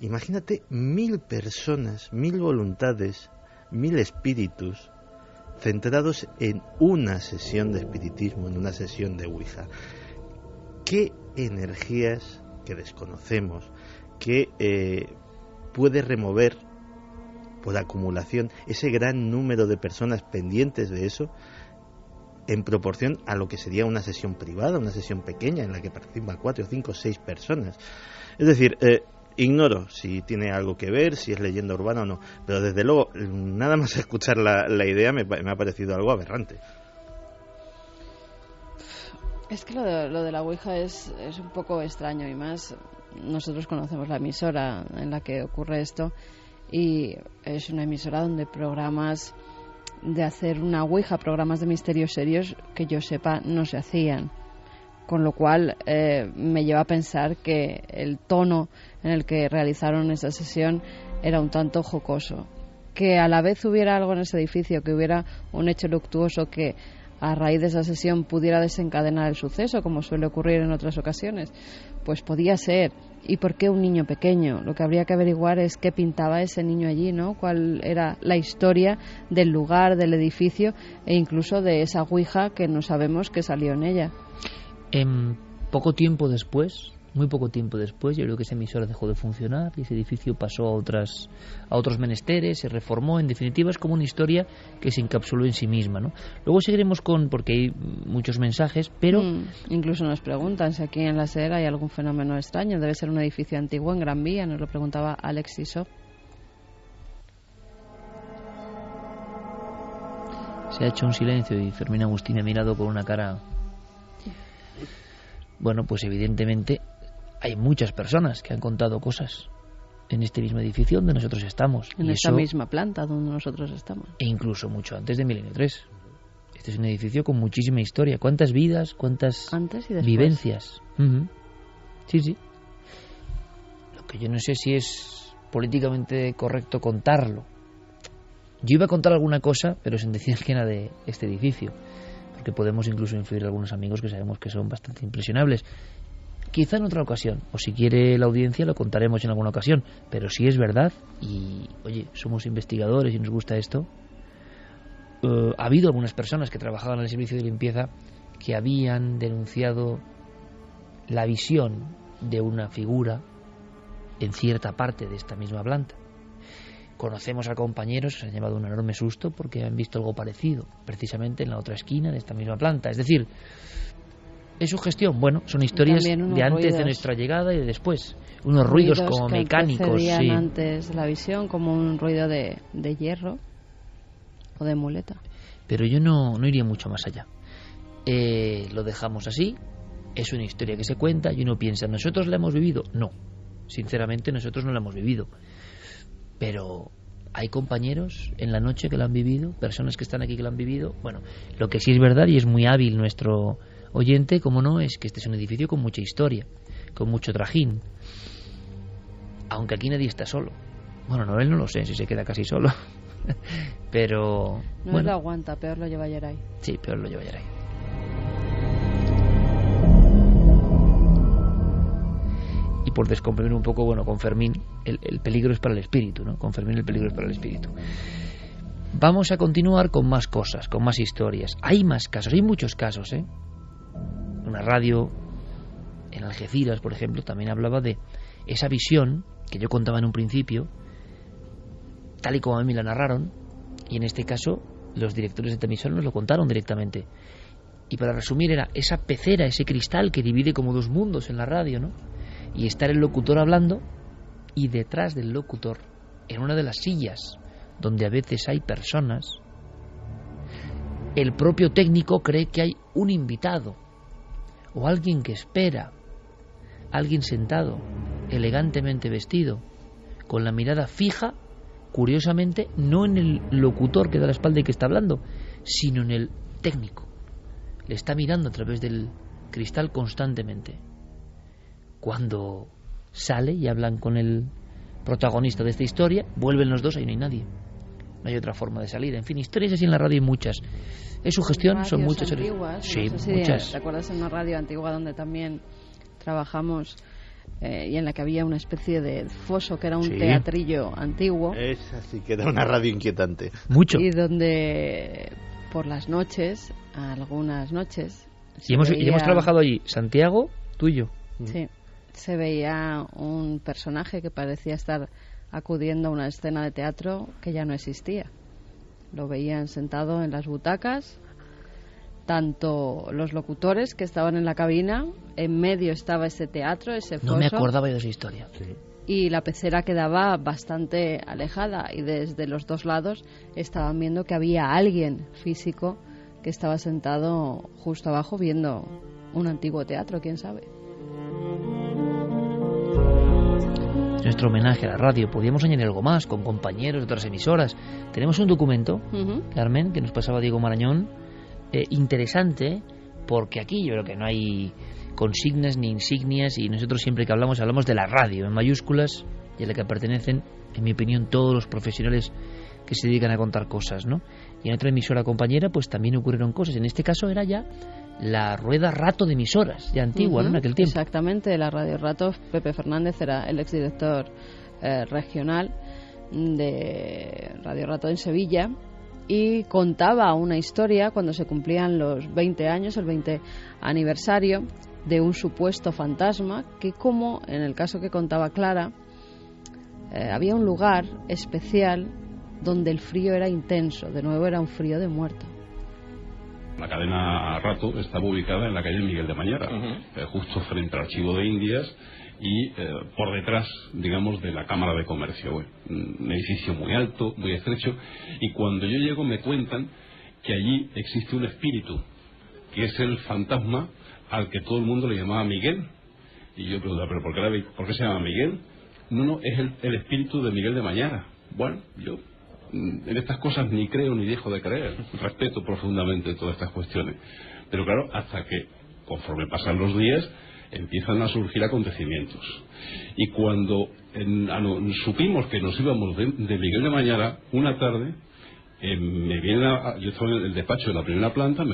imagínate 1000 personas, 1000 voluntades, 1000 espíritus centrados en una sesión de espiritismo, en una sesión de Ouija. ¿Qué energías que desconocemos, que puede remover por acumulación ese gran número de personas pendientes de eso, en proporción a lo que sería una sesión privada, una sesión pequeña en la que participan 4, 5, 6 personas? Es decir, ignoro si tiene algo que ver, si es leyenda urbana o no, pero desde luego, nada más escuchar la idea me ha parecido algo aberrante. Es que lo de la Ouija es un poco extraño, y más nosotros conocemos la emisora en la que ocurre esto, y es una emisora donde programas de hacer una Ouija, programas de misterios serios, que yo sepa no se hacían, con lo cual me lleva a pensar que el tono en el que realizaron esa sesión era un tanto jocoso. Que a la vez hubiera algo en ese edificio, que hubiera un hecho luctuoso que a raíz de esa sesión pudiera desencadenar el suceso, como suele ocurrir en otras ocasiones, pues podía ser. ¿Y por qué un niño pequeño? Lo que habría que averiguar es qué pintaba ese niño allí, ¿no? Cuál era la historia del lugar, del edificio, e incluso de esa Ouija que no sabemos que salió en ella. Poco tiempo después, muy poco tiempo después, yo creo que esa emisora dejó de funcionar y ese edificio pasó a otros menesteres, se reformó. En definitiva, es como una historia que se encapsuló en sí misma, ¿no? Luego seguiremos porque hay muchos mensajes, pero incluso nos preguntan si aquí en la SER hay algún fenómeno extraño. Debe ser un edificio antiguo en Gran Vía, nos lo preguntaba Alex Isop. Se ha hecho un silencio y Fermín Agustín ha mirado con una cara. Bueno, pues evidentemente hay muchas personas que han contado cosas en este mismo edificio donde nosotros estamos. En esta misma planta donde nosotros estamos. E incluso mucho antes de Milenio 3. Este es un edificio con muchísima historia. ¿Cuántas vidas? ¿Cuántas vivencias? Uh-huh. Sí, sí. Lo que yo no sé si es políticamente correcto contarlo. Yo iba a contar alguna cosa, pero sin decir que era de este edificio, porque podemos incluso influir a algunos amigos que sabemos que son bastante impresionables. Quizá en otra ocasión, o si quiere la audiencia lo contaremos en alguna ocasión, pero si es verdad, y oye, somos investigadores y nos gusta esto, ha habido algunas personas que trabajaban en el servicio de limpieza que habían denunciado la visión de una figura en cierta parte de esta misma planta. Conocemos a compañeros que se han llevado un enorme susto porque han visto algo parecido, precisamente en la otra esquina de esta misma planta. Es decir, ¿es su gestión? Bueno, son historias de antes ruidos de nuestra llegada y de después. Unos ruidos como que mecánicos, sí. Antes de la visión, como un ruido de hierro o de muleta. Pero yo no iría mucho más allá. Lo dejamos así. Es una historia que se cuenta y uno piensa, ¿nosotros la hemos vivido? No, sinceramente nosotros no la hemos vivido. Pero hay compañeros en la noche que la han vivido, personas que están aquí que la han vivido. Bueno, lo que sí es verdad, y es muy hábil nuestro oyente, como no, es que este es un edificio con mucha historia, con mucho trajín. Aunque aquí nadie está solo. Bueno, no, él no lo sé si se queda casi solo. Pero no bueno, lo aguanta, peor lo lleva Yeray. Sí, peor lo lleva Yeray. Y por descomprimir un poco, bueno, con Fermín el peligro es para el espíritu, ¿no? Con Fermín el peligro es para el espíritu. Vamos a continuar con más cosas, con más historias. Hay más casos, hay muchos casos, ¿eh? Una radio en Algeciras, por ejemplo, también hablaba de esa visión que yo contaba en un principio, tal y como a mí me la narraron, y en este caso los directores de esta emisora nos lo contaron directamente. Y para resumir, era esa pecera, ese cristal que divide como dos mundos en la radio, ¿no? Y estar el locutor hablando y detrás del locutor, en una de las sillas donde a veces hay personas, el propio técnico cree que hay un invitado o alguien que espera, alguien sentado, elegantemente vestido, con la mirada fija, curiosamente, no en el locutor que da la espalda y que está hablando, sino en el técnico. Le está mirando a través del cristal constantemente. Cuando sale y hablan con el protagonista de esta historia, vuelven los dos, ahí no hay nadie. No hay otra forma de salir. En fin, historias así en la radio hay muchas. Es su gestión, son muchas. Antiguas, sí, no sé si muchas. ¿Te acuerdas en una radio antigua donde también trabajamos y en la que había una especie de foso que era un teatrillo antiguo? Esa sí que era una radio inquietante. Mucho. Y donde por las noches, algunas noches... Y hemos trabajado allí, Santiago, tú y yo. Sí. Se veía un personaje que parecía estar acudiendo a una escena de teatro que ya no existía. Lo veían sentado en las butacas, tanto los locutores que estaban en la cabina, en medio estaba ese teatro, ese foso. No me acordaba yo de esa historia. Sí. Y la pecera quedaba bastante alejada y desde los dos lados estaban viendo que había alguien físico que estaba sentado justo abajo viendo un antiguo teatro, quién sabe. Nuestro homenaje a la radio. Podíamos añadir algo más con compañeros de otras emisoras. Tenemos un documento, Carmen, que nos pasaba Diego Marañón, interesante, porque aquí yo creo que no hay consignas ni insignias y nosotros siempre que hablamos de la radio en mayúsculas y a la que pertenecen, en mi opinión, todos los profesionales que se dedican a contar cosas, ¿no? Y en otra emisora compañera pues también ocurrieron cosas. En este caso era ya la rueda Rato de emisoras, ya antigua, ¿no? En aquel tiempo. Exactamente, la Radio Rato. Pepe Fernández era el exdirector regional de Radio Rato en Sevilla y contaba una historia cuando se cumplían los 20 años, el 20 aniversario de un supuesto fantasma que, como en el caso que contaba Clara, había un lugar especial donde el frío era intenso, de nuevo era un frío de muerto. La cadena Rato estaba ubicada en la calle Miguel de Mañara, justo frente al Archivo de Indias y por detrás, digamos, de la Cámara de Comercio. Un edificio muy alto, muy estrecho, y cuando yo llego me cuentan que allí existe un espíritu, que es el fantasma al que todo el mundo le llamaba Miguel. Y yo preguntaba, ¿pero por qué se llama Miguel? No, es el espíritu de Miguel de Mañara. Bueno, yo en estas cosas ni creo ni dejo de creer, respeto profundamente todas estas cuestiones, pero claro, hasta que conforme pasan los días empiezan a surgir acontecimientos, y cuando supimos que nos íbamos de Miguel de Mañara, una tarde me viene yo estaba en el despacho de la primera planta,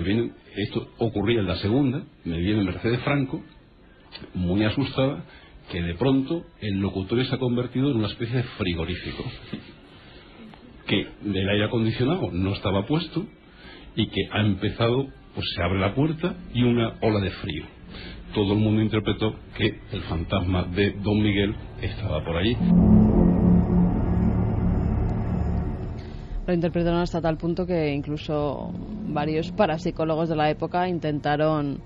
esto ocurría en la segunda, me viene Mercedes Franco muy asustada, que de pronto el locutorio se ha convertido en una especie de frigorífico, que el aire acondicionado no estaba puesto y que ha empezado, pues se abre la puerta y una ola de frío. Todo el mundo interpretó que el fantasma de Don Miguel estaba por allí. Lo interpretaron hasta tal punto que incluso varios parapsicólogos de la época intentaron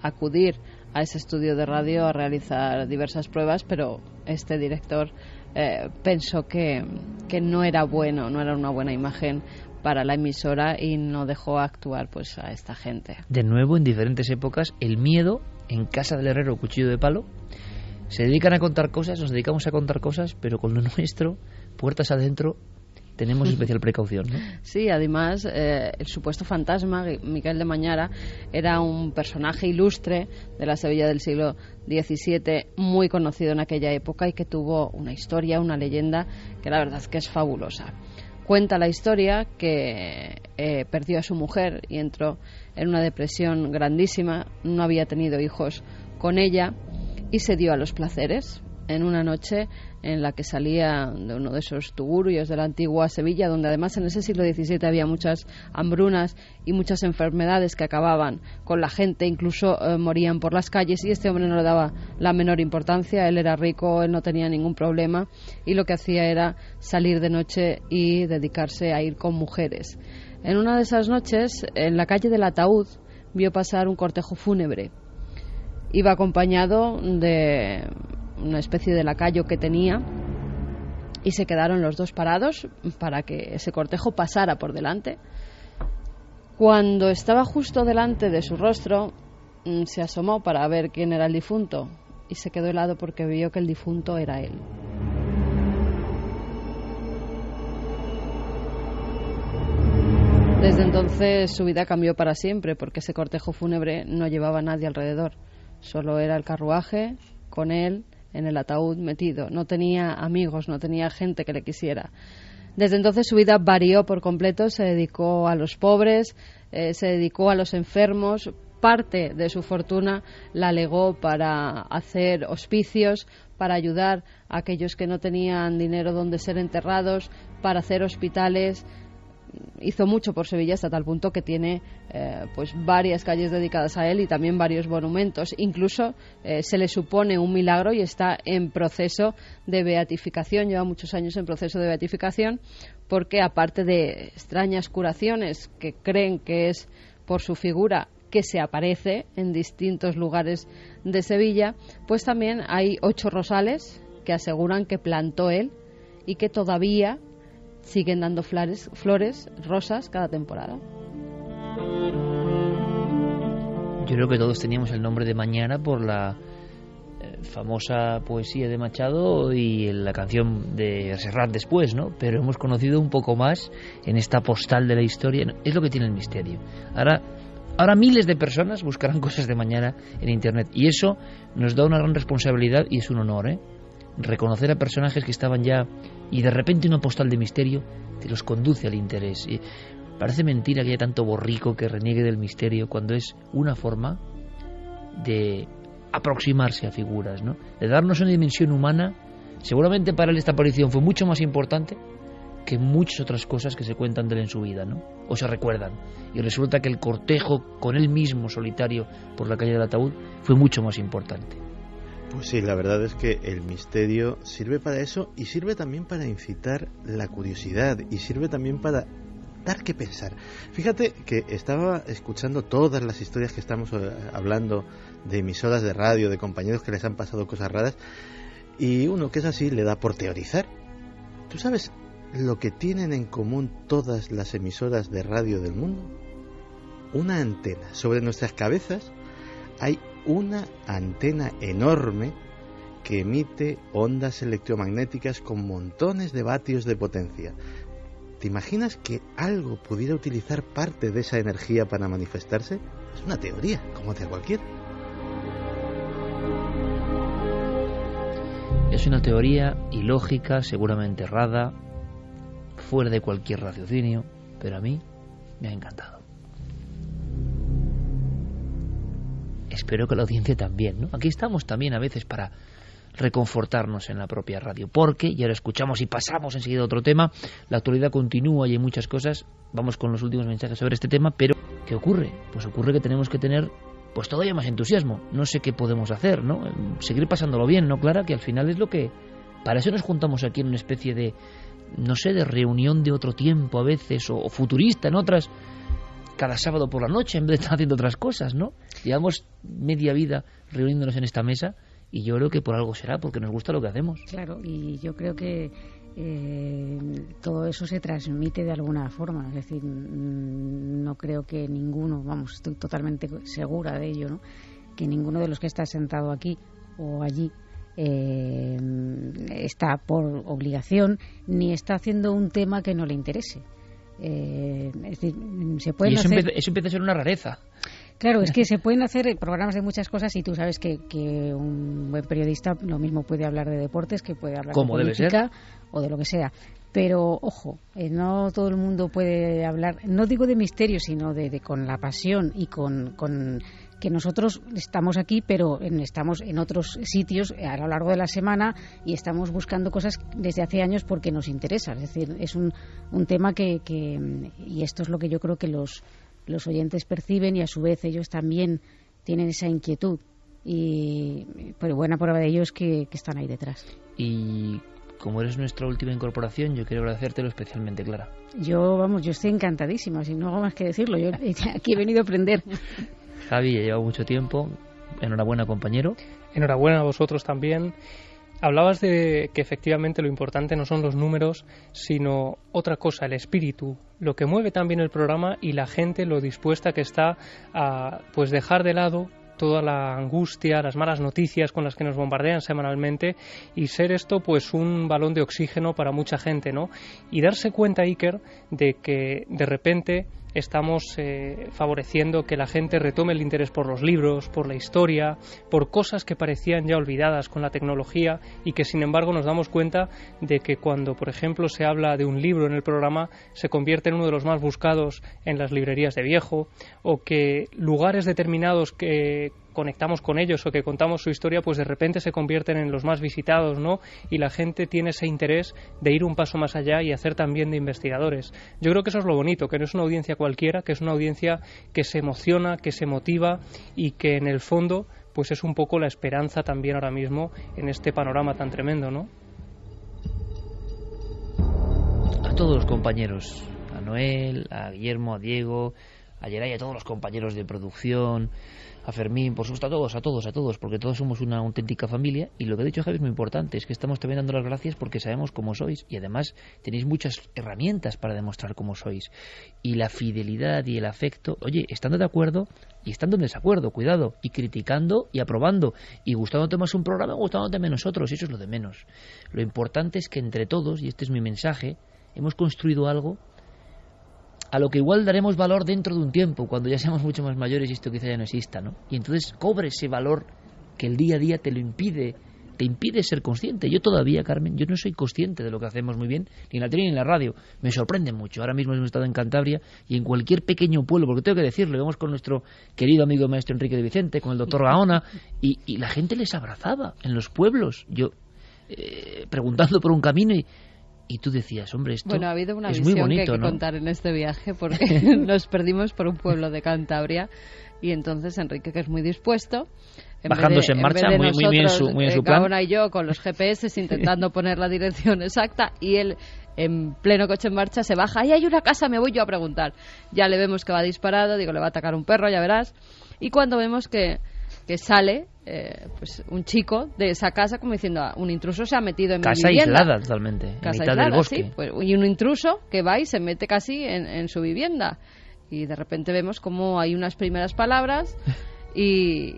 acudir a ese estudio de radio a realizar diversas pruebas, pero este director pensó que no era bueno, no era una buena imagen para la emisora y no dejó actuar pues a esta gente. De nuevo, en diferentes épocas, el miedo en casa del herrero cuchillo de palo. Se dedican a contar cosas, nos dedicamos a contar cosas, pero con lo nuestro, puertas adentro, tenemos especial precaución, ¿no? Sí, además, el supuesto fantasma, Miquel de Mañara, era un personaje ilustre de la Sevilla del siglo XVII, muy conocido en aquella época y que tuvo una historia, una leyenda, que la verdad es que es fabulosa. Cuenta la historia que perdió a su mujer y entró en una depresión grandísima, no había tenido hijos con ella y se dio a los placeres en una noche en la que salía de uno de esos tugurios de la antigua Sevilla, donde además en ese siglo XVII había muchas hambrunas y muchas enfermedades que acababan con la gente, incluso morían por las calles, y este hombre no le daba la menor importancia. Él era rico, él no tenía ningún problema y lo que hacía era salir de noche y dedicarse a ir con mujeres. En una de esas noches, en la calle del Ataúd, vio pasar un cortejo fúnebre. Iba acompañado de una especie de lacayo que tenía y se quedaron los dos parados para que ese cortejo pasara por delante. Cuando estaba justo delante de su rostro, se asomó para ver quién era el difunto y se quedó helado porque vio que el difunto era él. Desde entonces su vida cambió para siempre, porque ese cortejo fúnebre no llevaba a nadie alrededor, solo era el carruaje con él en el ataúd metido. No tenía amigos, no tenía gente que le quisiera. Desde entonces su vida varió por completo, se dedicó a los pobres, se dedicó a los enfermos. Parte de su fortuna la legó para hacer hospicios, para ayudar a aquellos que no tenían dinero donde ser enterrados, para hacer hospitales. Hizo mucho por Sevilla hasta tal punto que tiene pues varias calles dedicadas a él y también varios monumentos. Incluso se le supone un milagro y está en proceso de beatificación, lleva muchos años en proceso de beatificación, porque aparte de extrañas curaciones que creen que es por su figura que se aparece en distintos lugares de Sevilla, pues también hay 8 rosales que aseguran que plantó él y que todavía siguen dando flores, rosas cada temporada. Yo creo que todos teníamos el nombre de Mañara por la famosa poesía de Machado y la canción de Serrat después, ¿no? Pero hemos conocido un poco más en esta postal de la historia. Es lo que tiene el misterio. Ahora miles de personas buscarán cosas de Mañara en Internet y eso nos da una gran responsabilidad y es un honor, ¿eh? Reconocer a personajes que estaban ya y de repente una postal de misterio te los conduce al interés. Y parece mentira que haya tanto borrico que reniegue del misterio cuando es una forma de aproximarse a figuras, ¿no? De darnos una dimensión humana. Seguramente para él esta aparición fue mucho más importante que muchas otras cosas que se cuentan de él en su vida, ¿no? O se recuerdan. Y resulta que el cortejo con él mismo solitario por la calle del Ataúd fue mucho más importante. Pues sí, la verdad es que el misterio sirve para eso y sirve también para incitar la curiosidad y sirve también para dar que pensar. Fíjate que estaba escuchando todas las historias que estamos hablando de emisoras de radio, de compañeros que les han pasado cosas raras, y uno que es así le da por teorizar. ¿Tú sabes lo que tienen en común todas las emisoras de radio del mundo? Una antena. Sobre nuestras cabezas hay una antena enorme que emite ondas electromagnéticas con montones de vatios de potencia. ¿Te imaginas que algo pudiera utilizar parte de esa energía para manifestarse? Es una teoría, como otra cualquiera. Es una teoría ilógica, seguramente errada, fuera de cualquier raciocinio, pero a mí me ha encantado. espero que la audiencia también, ¿no? Aquí estamos también a veces para reconfortarnos en la propia radio, porque, y ahora escuchamos y pasamos enseguida a otro tema, la actualidad continúa y hay muchas cosas, vamos con los últimos mensajes sobre este tema, pero ¿qué ocurre? Pues ocurre que tenemos que tener pues todavía más entusiasmo, no sé qué podemos hacer, ¿no? Seguir pasándolo bien, ¿no, Clara? Que al final es lo que... Para eso nos juntamos aquí en una especie de, no sé, de reunión de otro tiempo a veces, o futurista en otras, cada sábado por la noche, en vez de estar haciendo otras cosas, ¿no? Llevamos media vida reuniéndonos en esta mesa y yo creo que por algo será, porque nos gusta lo que hacemos. Claro, y yo creo que todo eso se transmite de alguna forma, es decir, no creo que ninguno, vamos, estoy totalmente segura de ello, ¿no? Que ninguno de los que está sentado aquí o allí está por obligación ni está haciendo un tema que no le interese. Es decir, se pueden eso hacer... eso empieza a ser una rareza. Claro, es que se pueden hacer programas de muchas cosas y tú sabes que un buen periodista lo mismo puede hablar de deportes que puede hablar de política o de lo que sea. Pero, ojo, no todo el mundo puede hablar, no digo de misterio, sino de con la pasión y con que nosotros estamos aquí, pero estamos en otros sitios a lo largo de la semana y estamos buscando cosas desde hace años porque nos interesa. Es decir, es un tema que y esto es lo que yo creo que los oyentes perciben y a su vez ellos también tienen esa inquietud y pues buena prueba de ello es que están ahí detrás. Y como eres nuestra última incorporación, yo quiero agradecértelo especialmente, Clara. Yo estoy encantadísima, si no hago más que decirlo, yo aquí he venido a aprender. Javi, ya lleva mucho tiempo, enhorabuena, compañero. Enhorabuena a vosotros también. Hablabas de que efectivamente lo importante no son los números, sino otra cosa, el espíritu, lo que mueve también el programa y la gente, lo dispuesta que está a pues dejar de lado toda la angustia, las malas noticias con las que nos bombardean semanalmente y ser esto pues un balón de oxígeno para mucha gente, ¿no? Y darse cuenta, Iker, de que de repente estamos favoreciendo que la gente retome el interés por los libros, por la historia, por cosas que parecían ya olvidadas con la tecnología y que sin embargo nos damos cuenta de que cuando por ejemplo se habla de un libro en el programa se convierte en uno de los más buscados en las librerías de viejo, o que lugares determinados que conectamos con ellos o que contamos su historia pues de repente se convierten en los más visitados, ¿no? Y la gente tiene ese interés de ir un paso más allá y hacer también de investigadores. Yo creo que eso es lo bonito, que no es una audiencia cualquiera, que es una audiencia que se emociona, que se motiva y que en el fondo pues es un poco la esperanza también ahora mismo en este panorama tan tremendo, ¿no? A todos los compañeros, a Noel, a Guillermo, a Diego, a Yeray, a todos los compañeros de producción, a Fermín, por supuesto a todos, porque todos somos una auténtica familia. Y lo que ha dicho Javi es muy importante, es que estamos también dando las gracias porque sabemos cómo sois y además tenéis muchas herramientas para demostrar cómo sois. Y la fidelidad y el afecto, oye, estando de acuerdo y estando en desacuerdo, cuidado, y criticando y aprobando, y gustándote más un programa, gustándote menos otros, y eso es lo de menos. Lo importante es que entre todos, y este es mi mensaje, hemos construido algo a lo que igual daremos valor dentro de un tiempo, cuando ya seamos mucho más mayores y esto quizá ya no exista, ¿no? Y entonces cobre ese valor que el día a día te impide ser consciente. Yo todavía, Carmen, yo no soy consciente de lo que hacemos muy bien, ni en la tele ni en la radio. Me sorprende mucho. Ahora mismo hemos estado en Cantabria y en cualquier pequeño pueblo, porque tengo que decirlo, vamos con nuestro querido amigo maestro Enrique de Vicente, con el doctor Gaona, y la gente les abrazaba en los pueblos. Yo preguntando por un camino y tú decías, hombre, esto bueno, ha habido una es visión muy bonito, que hay que ¿no? contar en este viaje, porque nos perdimos por un pueblo de Cantabria y entonces Enrique, que es muy dispuesto, bajándose en marcha, muy en su plan. Gaona y yo con los GPS intentando poner la dirección exacta, y él en pleno coche en marcha se baja, ahí hay una casa, me voy yo a preguntar. Ya le vemos que va disparado, digo, le va a atacar un perro, ya verás. Y cuando vemos que sale pues un chico de esa casa como diciendo, un intruso se ha metido en mi vivienda. Casa aislada totalmente, en mitad del bosque. Sí, pues, y un intruso que va y se mete casi en su vivienda. Y de repente vemos como hay unas primeras palabras y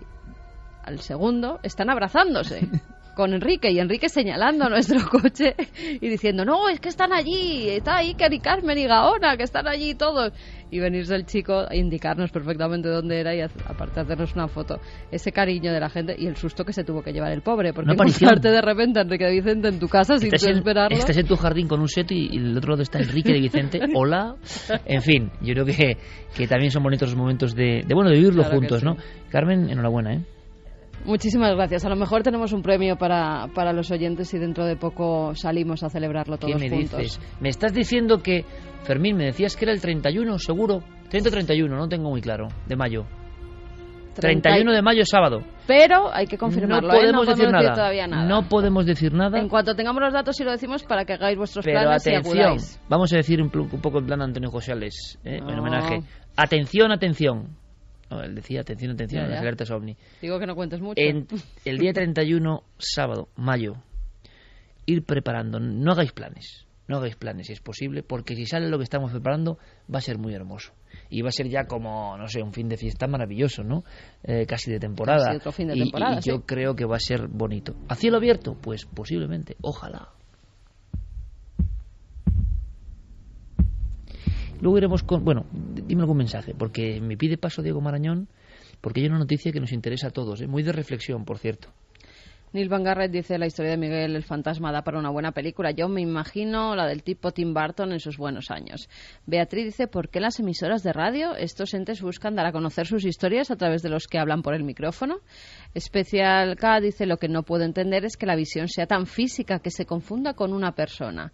al segundo están abrazándose. con Enrique, y Enrique señalando a nuestro coche y diciendo, no, es que están allí, está Iker y Carmen y Gaona, que están allí todos. Y venirse el chico a indicarnos perfectamente dónde era y aparte hacernos una foto. Ese cariño de la gente y el susto que se tuvo que llevar el pobre, porque encontrarte de repente a Enrique de Vicente en tu casa sin tú esperarlo. Estás en tu jardín con un seto y el otro lado está Enrique de Vicente, hola. En fin, yo creo que también son bonitos los momentos de vivirlo claro juntos, sí. ¿no? Carmen, enhorabuena, ¿eh? Muchísimas gracias. A lo mejor tenemos un premio para los oyentes y dentro de poco salimos a celebrarlo todos juntos. ¿Qué me dices? Me estás diciendo que, Fermín, me decías que era el 31, seguro. 30-31, no tengo muy claro, de mayo. 31 de mayo, sábado. Pero hay que confirmarlo. No podemos decir todavía nada. No podemos decir nada. En cuanto tengamos los datos, sí lo decimos para que hagáis vuestros Pero planes atención, y acudáis. Vamos a decir un poco en plan Antonio Josales, en homenaje. Atención, atención. No, él decía atención, atención, en las alertas OVNI. Digo que no cuentes mucho. El día 31, sábado, mayo, ir preparando. No hagáis planes si es posible, porque si sale lo que estamos preparando va a ser muy hermoso. Y va a ser ya como, no sé, un fin de fiesta maravilloso, ¿no? Casi de temporada. Casi otro fin de temporada, y yo creo que va a ser bonito. ¿A cielo abierto? Pues posiblemente, ojalá. Luego iremos con... Bueno, dime algún mensaje, porque me pide paso Diego Marañón, porque hay una noticia que nos interesa a todos, muy de reflexión, por cierto. Neil Van Garrett dice, la historia de Miguel el fantasma da para una buena película. Yo me imagino la del tipo Tim Burton en sus buenos años. Beatriz dice, ¿por qué las emisoras de radio, estos entes buscan dar a conocer sus historias a través de los que hablan por el micrófono? Especial K dice, lo que no puedo entender es que la visión sea tan física que se confunda con una persona.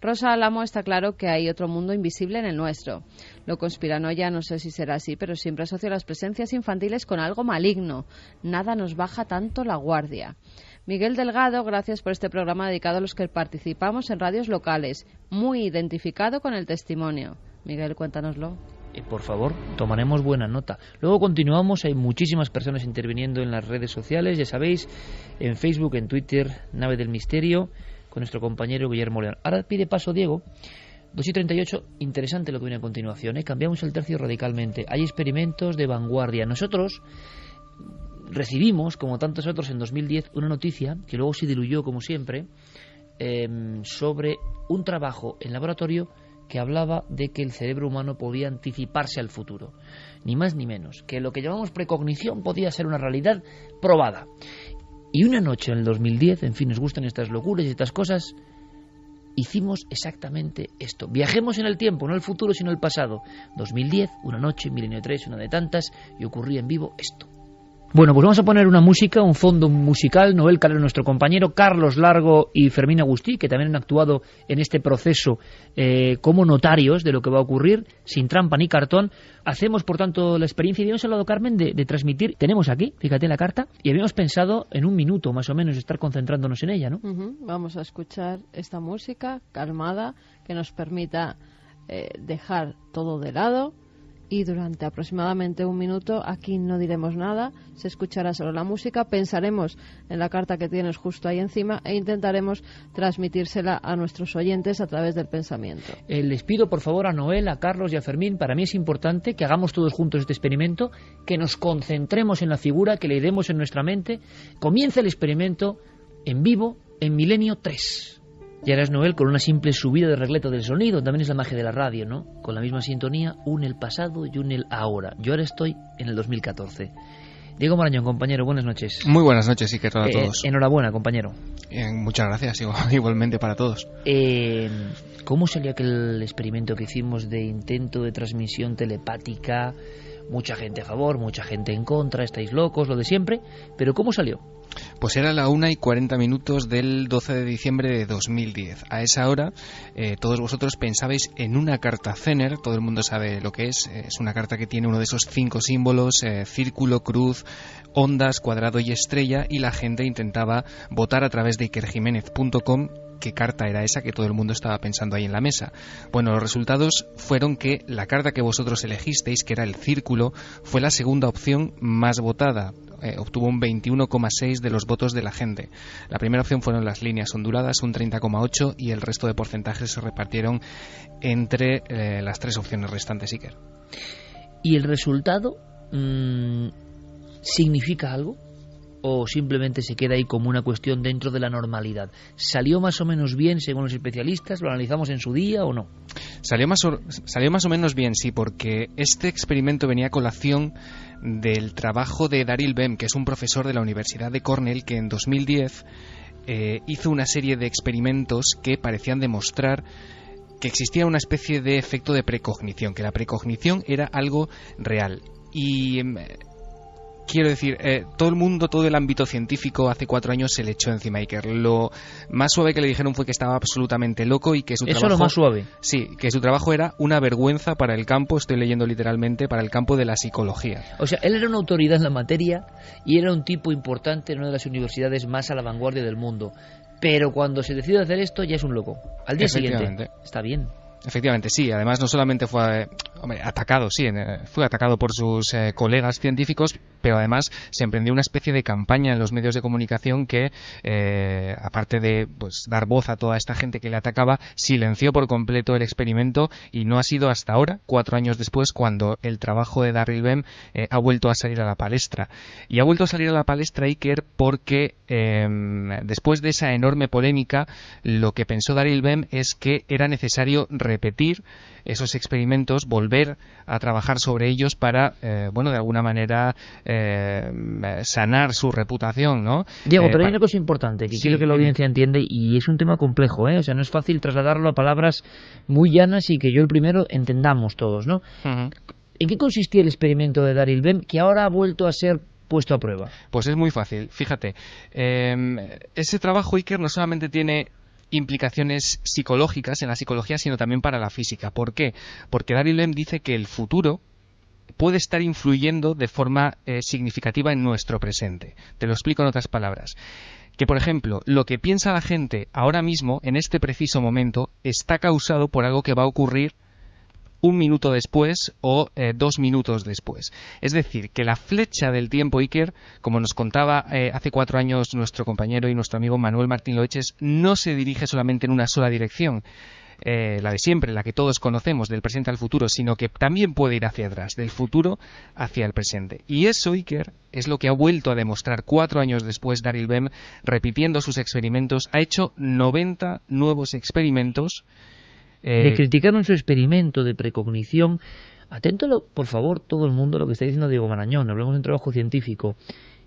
Rosa Alamo, está claro que hay otro mundo invisible en el nuestro. Lo conspiranoia, no sé si será así, pero siempre asocio las presencias infantiles con algo maligno. Nada nos baja tanto la guardia. Miguel Delgado, gracias por este programa dedicado a los que participamos en radios locales. Muy identificado con el testimonio. Miguel, cuéntanoslo. Por favor, tomaremos buena nota. Luego continuamos, hay muchísimas personas interviniendo en las redes sociales, ya sabéis, en Facebook, en Twitter, Nave del Misterio, con nuestro compañero Guillermo León. Ahora pide paso Diego. 2:38, interesante lo que viene a continuación, ¿eh? Cambiamos el tercio radicalmente. Hay experimentos de vanguardia. Nosotros recibimos, como tantos otros en 2010, una noticia que luego se diluyó, como siempre, sobre un trabajo en laboratorio que hablaba de que el cerebro humano podía anticiparse al futuro. Ni más ni menos. Que lo que llamamos precognición podía ser una realidad probada. Y una noche en el 2010, en fin, nos gustan estas locuras y estas cosas, hicimos exactamente esto. Viajemos en el tiempo, no el futuro, sino el pasado. 2010, una noche, Milenio 3, una de tantas, y ocurría en vivo esto. Bueno, pues vamos a poner una música, un fondo musical. Noel Calero, nuestro compañero, Carlos Largo y Fermín Agustí, que también han actuado en este proceso como notarios de lo que va a ocurrir, sin trampa ni cartón. Hacemos, por tanto, la experiencia, y habíamos hablado, Carmen, de transmitir. Tenemos aquí, fíjate la carta, y habíamos pensado en un minuto, más o menos, estar concentrándonos en ella, ¿no? Vamos a escuchar esta música calmada que nos permita dejar todo de lado. Y durante aproximadamente un minuto aquí no diremos nada, se escuchará solo la música, pensaremos en la carta que tienes justo ahí encima e intentaremos transmitírsela a nuestros oyentes a través del pensamiento. Les pido por favor a Noel, a Carlos y a Fermín, para mí es importante que hagamos todos juntos este experimento, que nos concentremos en la figura, que le demos en nuestra mente. Comienza el experimento en vivo en Milenio 3. Y ahora es Noel con una simple subida de regleta del sonido. También es la magia de la radio, ¿no? Con la misma sintonía, une el pasado y une el ahora. Yo ahora estoy en el 2014. Diego Marañón, compañero, buenas noches. Muy buenas noches, Iker, a todos. Enhorabuena, compañero. Muchas gracias, igualmente para todos. ¿Cómo salió aquel experimento que hicimos de intento de transmisión telepática? Mucha gente a favor, mucha gente en contra, estáis locos, lo de siempre. ¿Pero cómo salió? Pues era la 1:40 del 12 de diciembre de 2010. A esa hora, todos vosotros pensabais en una carta Zener. Todo el mundo sabe lo que es. Es una carta que tiene uno de esos 5 símbolos, círculo, cruz, ondas, cuadrado y estrella, y la gente intentaba votar a través de ikerjimenez.com qué carta era esa que todo el mundo estaba pensando ahí en la mesa. Bueno, los resultados fueron que la carta que vosotros elegisteis, que era el círculo, fue la segunda opción más votada. Obtuvo un 21,6% de los votos de la gente. La primera opción fueron las líneas onduladas, un 30,8%, y el resto de porcentajes se repartieron entre las 3 opciones restantes, Iker. ¿Y el resultado significa algo? o simplemente se queda ahí como una cuestión dentro de la normalidad? ¿Salió más o menos bien según los especialistas? ¿Lo analizamos en su día o no? Salió más o menos bien, sí, porque este experimento venía a colación del trabajo de Daryl Bem, que es un profesor de la Universidad de Cornell, que en 2010 hizo una serie de experimentos que parecían demostrar que existía una especie de efecto de precognición, que la precognición era algo real. Y quiero decir, todo el ámbito científico hace 4 años se le echó encima a Iker. Lo más suave que le dijeron fue que estaba absolutamente loco y que su trabajo... ¿Eso es lo más suave? Sí, que su trabajo era una vergüenza para el campo, estoy leyendo literalmente, para el campo de la psicología. O sea, él era una autoridad en la materia y era un tipo importante en una de las universidades más a la vanguardia del mundo. Pero cuando se decide hacer esto ya es un loco. Al día siguiente. Está bien. Efectivamente, sí. Además, no solamente fue atacado, sí, fue atacado por sus colegas científicos, pero además se emprendió una especie de campaña en los medios de comunicación que, aparte de pues dar voz a toda esta gente que le atacaba, silenció por completo el experimento, y no ha sido hasta ahora, 4 años después, cuando el trabajo de Daryl Bem ha vuelto a salir a la palestra. Y ha vuelto a salir a la palestra Iker porque después de esa enorme polémica, lo que pensó Daryl Bem es que era necesario repetir esos experimentos, volver a trabajar sobre ellos para, de alguna manera sanar su reputación, ¿no? Diego, pero hay una cosa importante que quiero que la audiencia entienda, y es un tema complejo, ¿eh? O sea, no es fácil trasladarlo a palabras muy llanas y que yo el primero entendamos todos, ¿no? Uh-huh. ¿En qué consistía el experimento de Daryl Bem que ahora ha vuelto a ser puesto a prueba? Pues es muy fácil, fíjate. Ese trabajo, Iker, no solamente tiene implicaciones psicológicas en la psicología, sino también para la física. ¿Por qué? Porque Daryl Bem dice que el futuro puede estar influyendo de forma significativa en nuestro presente. Te lo explico en otras palabras. Que, por ejemplo, lo que piensa la gente ahora mismo, en este preciso momento, está causado por algo que va a ocurrir 1 minuto después o 2 minutos después. Es decir, que la flecha del tiempo, Iker, como nos contaba hace 4 años nuestro compañero y nuestro amigo Manuel Martín Loeches, no se dirige solamente en una sola dirección, la de siempre, la que todos conocemos, del presente al futuro, sino que también puede ir hacia atrás, del futuro hacia el presente. Y eso, Iker, es lo que ha vuelto a demostrar 4 años después Daryl Bem, repitiendo sus experimentos. Ha hecho 90 nuevos experimentos. Le criticaron su experimento de precognición. Atento, por favor, todo el mundo, a lo que está diciendo Diego Marañón. Hablamos de un trabajo científico.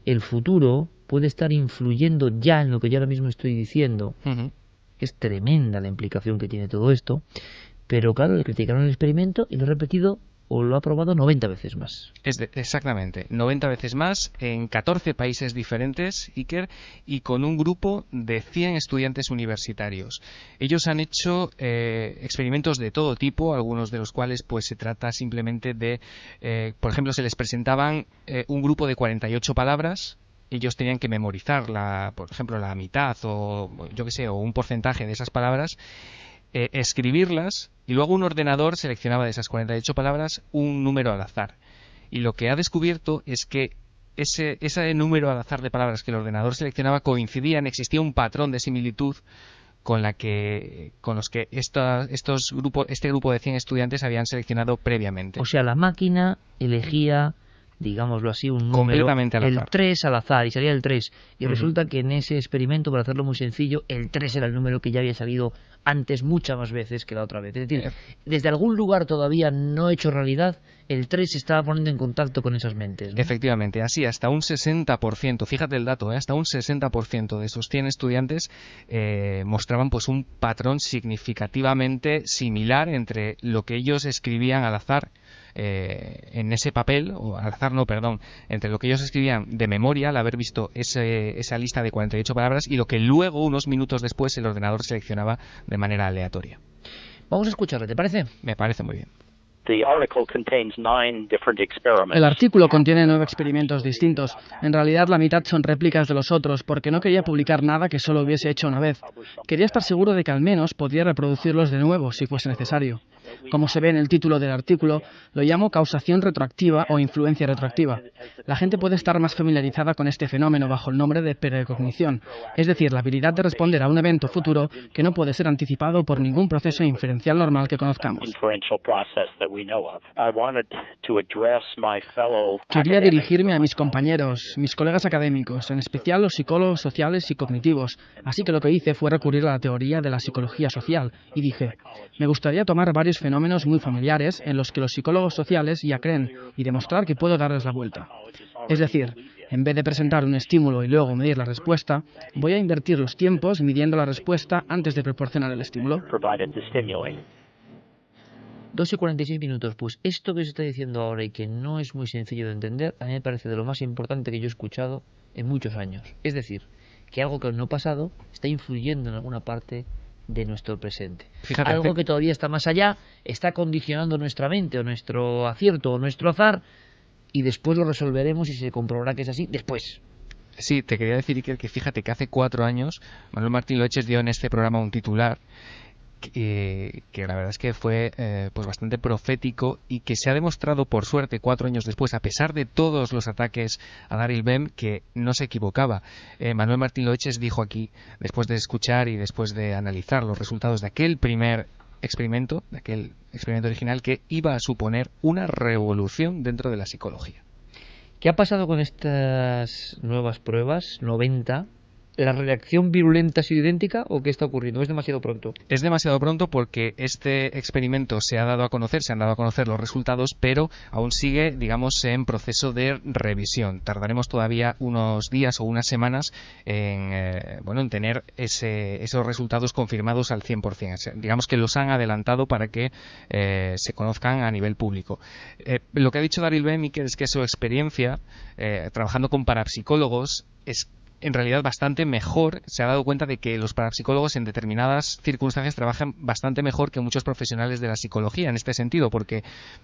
El futuro puede estar influyendo ya en lo que yo ahora mismo estoy diciendo. Uh-huh. Es tremenda la implicación que tiene todo esto. Pero claro, le criticaron el experimento y lo ha repetido o lo ha probado 90 veces más. Exactamente, 90 veces más en 14 países diferentes, Iker, y con un grupo de 100 estudiantes universitarios. Ellos han hecho experimentos de todo tipo, algunos de los cuales pues se trata simplemente de, por ejemplo, se les presentaban un grupo de 48 palabras. Ellos tenían que memorizar, por ejemplo, la mitad o yo qué sé, o un porcentaje de esas palabras, escribirlas, y luego un ordenador seleccionaba de esas 48 palabras un número al azar. Y lo que ha descubierto es que ese número al azar de palabras que el ordenador seleccionaba coincidían, existía un patrón de similitud con los que este grupo de 100 estudiantes habían seleccionado previamente. O sea, la máquina elegía, digámoslo así, un número, completamente al azar. El 3 al azar, y salía el 3. Y resulta que en ese experimento, para hacerlo muy sencillo, el 3 era el número que ya había salido antes muchas más veces que la otra vez. Es decir, desde algún lugar todavía no hecho realidad, el 3 se estaba poniendo en contacto con esas mentes, ¿no? Efectivamente, así hasta un 60%, fíjate el dato, hasta un 60% de esos 100 estudiantes mostraban pues un patrón significativamente similar entre lo que ellos escribían al azar en ese papel, o al azar no, perdón, entre lo que ellos escribían de memoria al haber visto esa lista de 48 palabras y lo que luego, unos minutos después, el ordenador seleccionaba de manera aleatoria. Vamos a escucharle, ¿te parece? Me parece muy bien. El artículo contiene 9 experimentos distintos. En realidad la mitad son réplicas de los otros, porque no quería publicar nada que solo hubiese hecho una vez. Quería estar seguro de que al menos podía reproducirlos de nuevo si fuese necesario. Como se ve en el título del artículo, lo llamo causación retroactiva o influencia retroactiva. La gente puede estar más familiarizada con este fenómeno bajo el nombre de precognición, es decir, la habilidad de responder a un evento futuro que no puede ser anticipado por ningún proceso inferencial normal que conozcamos. Quería dirigirme a mis compañeros, mis colegas académicos, en especial los psicólogos sociales y cognitivos, así que lo que hice fue recurrir a la teoría de la psicología social y dije, me gustaría tomar varios fenómenos muy familiares en los que los psicólogos sociales ya creen y demostrar que puedo darles la vuelta. Es decir, en vez de presentar un estímulo y luego medir la respuesta, voy a invertir los tiempos midiendo la respuesta antes de proporcionar el estímulo. 2:46. Pues esto que se está diciendo ahora y que no es muy sencillo de entender, a mí me parece de lo más importante que yo he escuchado en muchos años. Es decir, que algo que no ha pasado está influyendo en alguna parte de nuestro presente. Fíjate, algo que todavía está más allá, está condicionando nuestra mente o nuestro acierto o nuestro azar, y después lo resolveremos y se comprobará que es así después. Sí, te quería decir, Iker, que fíjate que hace 4 años Manuel Martín Loeches dio en este programa un titular que la verdad es que fue pues bastante profético y que se ha demostrado, por suerte, 4 años después, a pesar de todos los ataques a Daryl Bem, que no se equivocaba. Manuel Martín Loeches dijo aquí, después de escuchar y después de analizar los resultados de aquel primer experimento, de aquel experimento original, que iba a suponer una revolución dentro de la psicología. ¿Qué ha pasado con estas nuevas pruebas? 90. ¿La reacción virulenta ha sido idéntica o qué está ocurriendo? ¿Es demasiado pronto? Es demasiado pronto porque este experimento se han dado a conocer los resultados, pero aún sigue, digamos, en proceso de revisión. Tardaremos todavía unos días o unas semanas en tener esos resultados confirmados al 100%. Digamos que los han adelantado para que se conozcan a nivel público. Lo que ha dicho Daryl Bem es que su experiencia trabajando con parapsicólogos es en realidad bastante mejor. Se ha dado cuenta de que los parapsicólogos en determinadas circunstancias trabajan bastante mejor que muchos profesionales de la psicología en este sentido, porque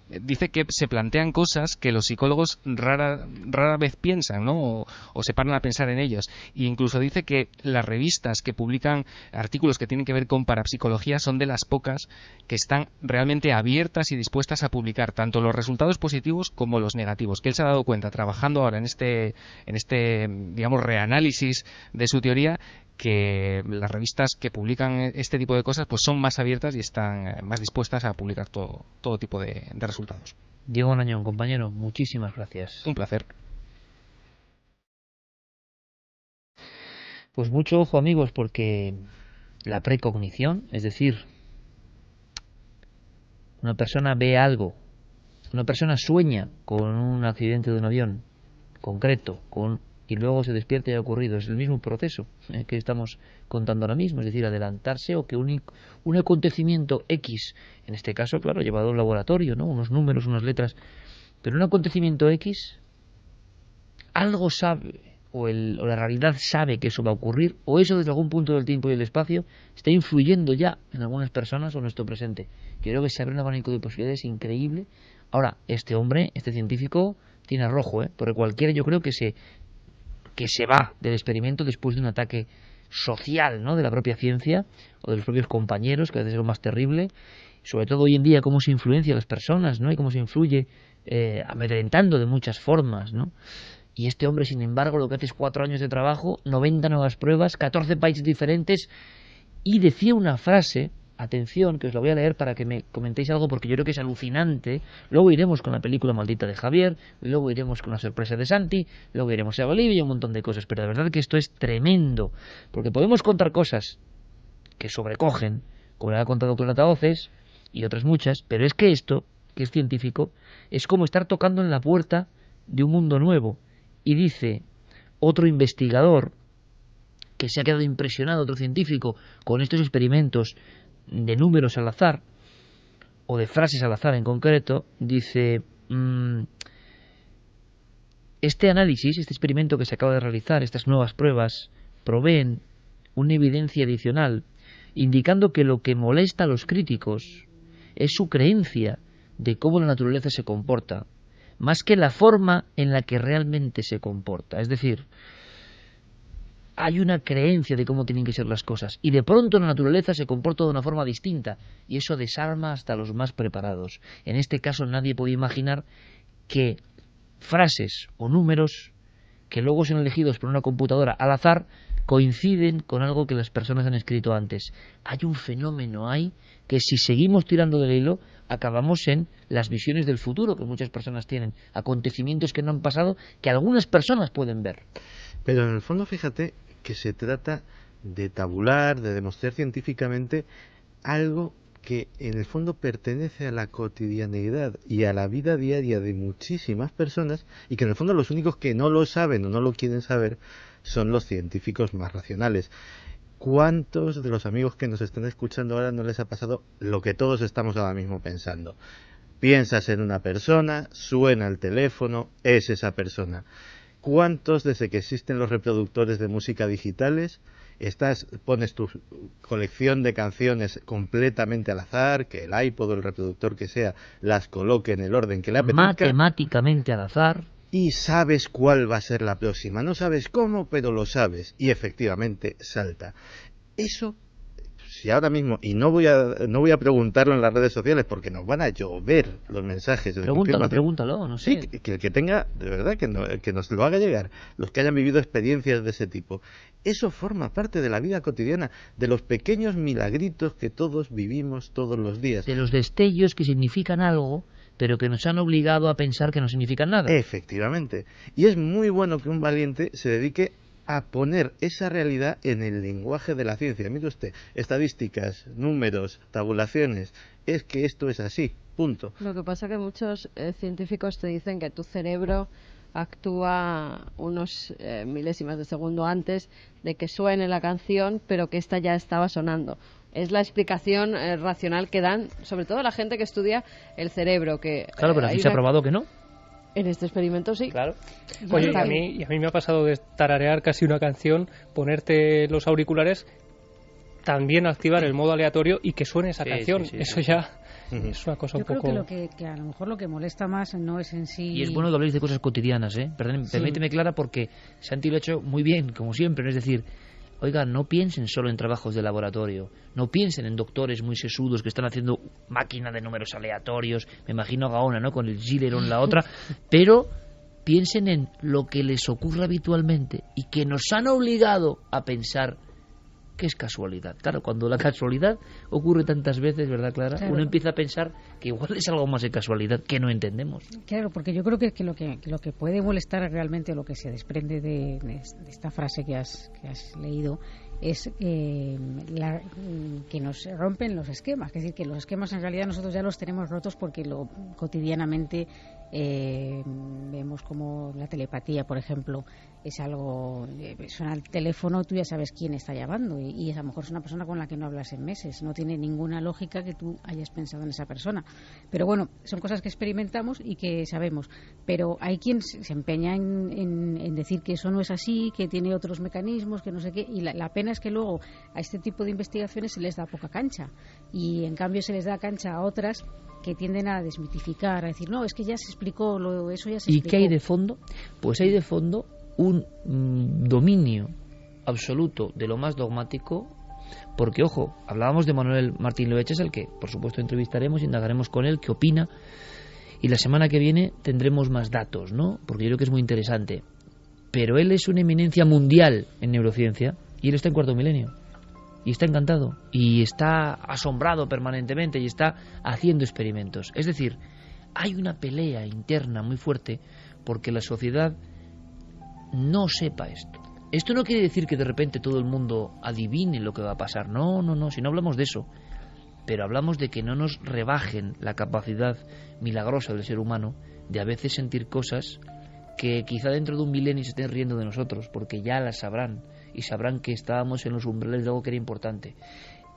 dice que se plantean cosas que los psicólogos rara vez piensan, ¿no? O se paran a pensar en ellos. E incluso dice que las revistas que publican artículos que tienen que ver con parapsicología son de las pocas que están realmente abiertas y dispuestas a publicar tanto los resultados positivos como los negativos, que él se ha dado cuenta trabajando ahora en este digamos reanálisis de su teoría, que las revistas que publican este tipo de cosas pues son más abiertas y están más dispuestas a publicar todo tipo de resultados. Diego Nañón, compañero, muchísimas gracias. Un placer. Pues mucho ojo, amigos, porque la precognición, es decir, una persona ve algo, una persona sueña con un accidente de un avión concreto, y luego se despierta y ha ocurrido. Es el mismo proceso que estamos contando ahora mismo, es decir, adelantarse o que un acontecimiento X, en este caso, claro, llevado a un laboratorio, ¿no? Unos números, unas letras, pero un acontecimiento X, algo sabe, o la realidad sabe que eso va a ocurrir, o eso desde algún punto del tiempo y el espacio está influyendo ya en algunas personas o en nuestro presente. Yo creo que se abre un abanico de posibilidades increíble. Ahora, este hombre, este científico, tiene rojo, porque cualquiera yo creo que se va del experimento después de un ataque social, ¿no?, de la propia ciencia o de los propios compañeros, que a veces es lo más terrible, sobre todo hoy en día cómo se influencia a las personas, ¿no?, y cómo se influye amedrentando de muchas formas, ¿no? Y este hombre, sin embargo, lo que hace es 4 años de trabajo, 90 nuevas pruebas, 14 países diferentes, y decía una frase, atención, que os la voy a leer para que me comentéis algo, porque yo creo que es alucinante. Luego iremos con la película maldita de Javier, luego iremos con la sorpresa de Santi, luego iremos a Bolivia y un montón de cosas, pero de verdad que esto es tremendo, porque podemos contar cosas que sobrecogen, como le ha contado Clara Oces y otras muchas, pero es que esto, que es científico, es como estar tocando en la puerta de un mundo nuevo. Y dice otro investigador que se ha quedado impresionado, otro científico, con estos experimentos de números al azar, o de frases al azar en concreto, dice, este análisis, este experimento que se acaba de realizar, estas nuevas pruebas, proveen una evidencia adicional, indicando que lo que molesta a los críticos es su creencia de cómo la naturaleza se comporta, más que la forma en la que realmente se comporta. Es decir, hay una creencia de cómo tienen que ser las cosas, y de pronto la naturaleza se comporta de una forma distinta, y eso desarma hasta los más preparados. En este caso nadie podía imaginar que frases o números que luego son elegidos por una computadora al azar coinciden con algo que las personas han escrito antes. Hay un fenómeno ahí que, si seguimos tirando del hilo, acabamos en las visiones del futuro que muchas personas tienen, acontecimientos que no han pasado, que algunas personas pueden ver. Pero en el fondo, fíjate que se trata de tabular, de demostrar científicamente algo que en el fondo pertenece a la cotidianeidad y a la vida diaria de muchísimas personas, y que en el fondo los únicos que no lo saben o no lo quieren saber son los científicos más racionales. ¿Cuántos de los amigos que nos están escuchando ahora no les ha pasado lo que todos estamos ahora mismo pensando? Piensas en una persona, suena el teléfono, es esa persona. ¿Cuántos, desde que existen los reproductores de música digitales, pones tu colección de canciones completamente al azar, que el iPod o el reproductor que sea las coloque en el orden que le apetezca? Matemáticamente al azar. Y sabes cuál va a ser la próxima. No sabes cómo, pero lo sabes. Y efectivamente salta. Eso, si ahora mismo, y no voy a preguntarlo en las redes sociales porque nos van a llover los mensajes de pregúntalo, no sé. Sí, que el que tenga, de verdad, que nos lo haga llegar, los que hayan vivido experiencias de ese tipo. Eso forma parte de la vida cotidiana, de los pequeños milagritos que todos vivimos todos los días. De los destellos que significan algo, pero que nos han obligado a pensar que no significan nada. Efectivamente. Y es muy bueno que un valiente se dedique a poner esa realidad en el lenguaje de la ciencia. Mire usted, estadísticas, números, tabulaciones, es que esto es así, punto. Lo que pasa es que muchos científicos te dicen que tu cerebro actúa unos milésimas de segundo antes de que suene la canción, pero que esta ya estaba sonando. Es la explicación racional que dan, sobre todo la gente que estudia el cerebro. Claro, pero aquí se ha probado que no. En este experimento sí. Claro. Oye, a mí me ha pasado de tararear casi una canción, ponerte los auriculares, también activar el modo aleatorio y que suene esa canción. Sí. Eso ya es una cosa un poco... Yo creo que a lo mejor lo que molesta más no es en sí... Y es bueno que habléis de cosas cotidianas, ¿eh? Permíteme, Clara, porque Santi lo ha hecho muy bien, como siempre. Es decir, oiga, no piensen solo en trabajos de laboratorio, no piensen en doctores muy sesudos que están haciendo máquina de números aleatorios, me imagino a Gaona, ¿no?, con el Gileron la otra, pero piensen en lo que les ocurre habitualmente y que nos han obligado a pensar que es casualidad. Claro, cuando la casualidad ocurre tantas veces, ¿verdad, Clara? Claro. Uno empieza a pensar que igual es algo más de casualidad que no entendemos. Claro, porque yo creo que lo que puede molestar realmente, lo que se desprende de esta frase que has leído, es que nos rompen los esquemas. Es decir, que los esquemas en realidad nosotros ya los tenemos rotos porque cotidianamente vemos como la telepatía, por ejemplo, es algo, suena el teléfono, tú ya sabes quién está llamando y a lo mejor es una persona con la que no hablas en meses, no tiene ninguna lógica que tú hayas pensado en esa persona, pero bueno, son cosas que experimentamos y que sabemos, pero hay quien se empeña en decir que eso no es así, que tiene otros mecanismos, que no sé qué, y la pena es que luego a este tipo de investigaciones se les da poca cancha y en cambio se les da cancha a otras que tienden a desmitificar, a decir, no, es que ya se explicó, eso ya se explicó. ¿Y qué hay de fondo? Pues hay de fondo un dominio absoluto de lo más dogmático, porque, ojo, hablábamos de Manuel Martín Loeches, al que, por supuesto, entrevistaremos, indagaremos con él, qué opina, y la semana que viene tendremos más datos, ¿no?, porque yo creo que es muy interesante. Pero él es una eminencia mundial en neurociencia, y él está en cuarto milenio. Y está encantado, y está asombrado permanentemente, y está haciendo experimentos. Es decir, hay una pelea interna muy fuerte porque la sociedad no sepa esto. Esto no quiere decir que de repente todo el mundo adivine lo que va a pasar. No, si no hablamos de eso. Pero hablamos de que no nos rebajen la capacidad milagrosa del ser humano de a veces sentir cosas que quizá dentro de un milenio se estén riendo de nosotros, porque ya las sabrán. Y sabrán que estábamos en los umbrales de algo que era importante.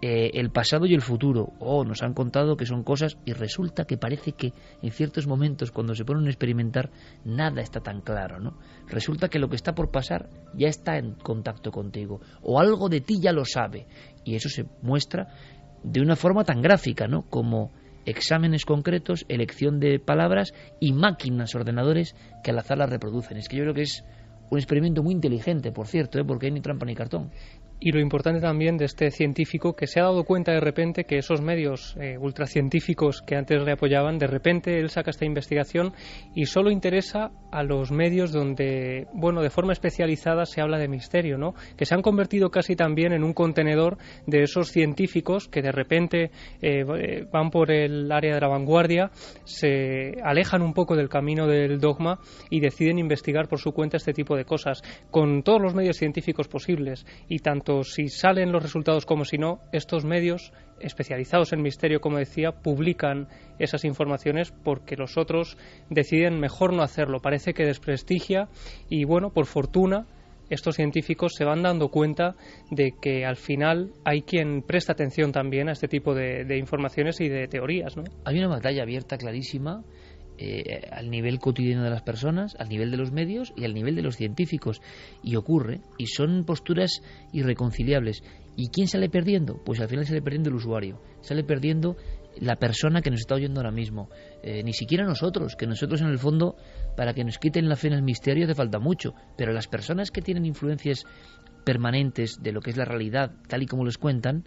El pasado y el futuro, nos han contado que son cosas, y resulta que parece que en ciertos momentos, cuando se ponen a experimentar, nada está tan claro, ¿no? Resulta que lo que está por pasar ya está en contacto contigo, o algo de ti ya lo sabe, y eso se muestra de una forma tan gráfica, ¿no?, como exámenes concretos, elección de palabras y máquinas, ordenadores que al azar las reproducen. Es que yo creo que es Un experimento muy inteligente, por cierto, porque hay ni trampa ni cartón. Y lo importante también de este científico, que se ha dado cuenta de repente que esos medios ultracientíficos que antes le apoyaban, de repente él saca esta investigación y solo interesa a los medios donde, bueno, de forma especializada se habla de misterio, ¿no? Que se han convertido casi también en un contenedor de esos científicos que de repente van por el área de la vanguardia, se alejan un poco del camino del dogma y deciden investigar por su cuenta este tipo de cosas, con todos los medios científicos posibles, y tanto si salen los resultados como si no, estos medios especializados en misterio, como decía, publican esas informaciones porque los otros deciden mejor no hacerlo. Parece que desprestigia y, bueno, por fortuna, estos científicos se van dando cuenta de que al final hay quien presta atención también a este tipo de informaciones y de teorías, ¿no? Hay una batalla abierta clarísima al nivel cotidiano de las personas, al nivel de los medios y al nivel de los científicos, y ocurre, y son posturas irreconciliables. ¿Y quién sale perdiendo? Pues al final sale perdiendo el usuario, sale perdiendo la persona que nos está oyendo ahora mismo, ni siquiera nosotros, que nosotros en el fondo, para que nos quiten la fe en el misterio hace falta mucho, pero las personas que tienen influencias permanentes de lo que es la realidad, tal y como les cuentan,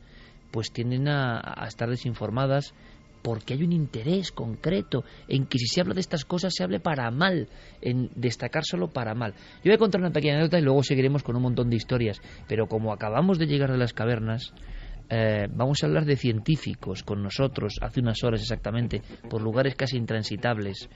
pues tienden a estar desinformadas, porque hay un interés concreto en que si se habla de estas cosas se hable para mal, en destacar solo para mal. Yo voy a contar una pequeña anécdota y luego seguiremos con un montón de historias, pero como acabamos de llegar de las cavernas, vamos a hablar de científicos con nosotros hace unas horas exactamente, por lugares casi intransitables,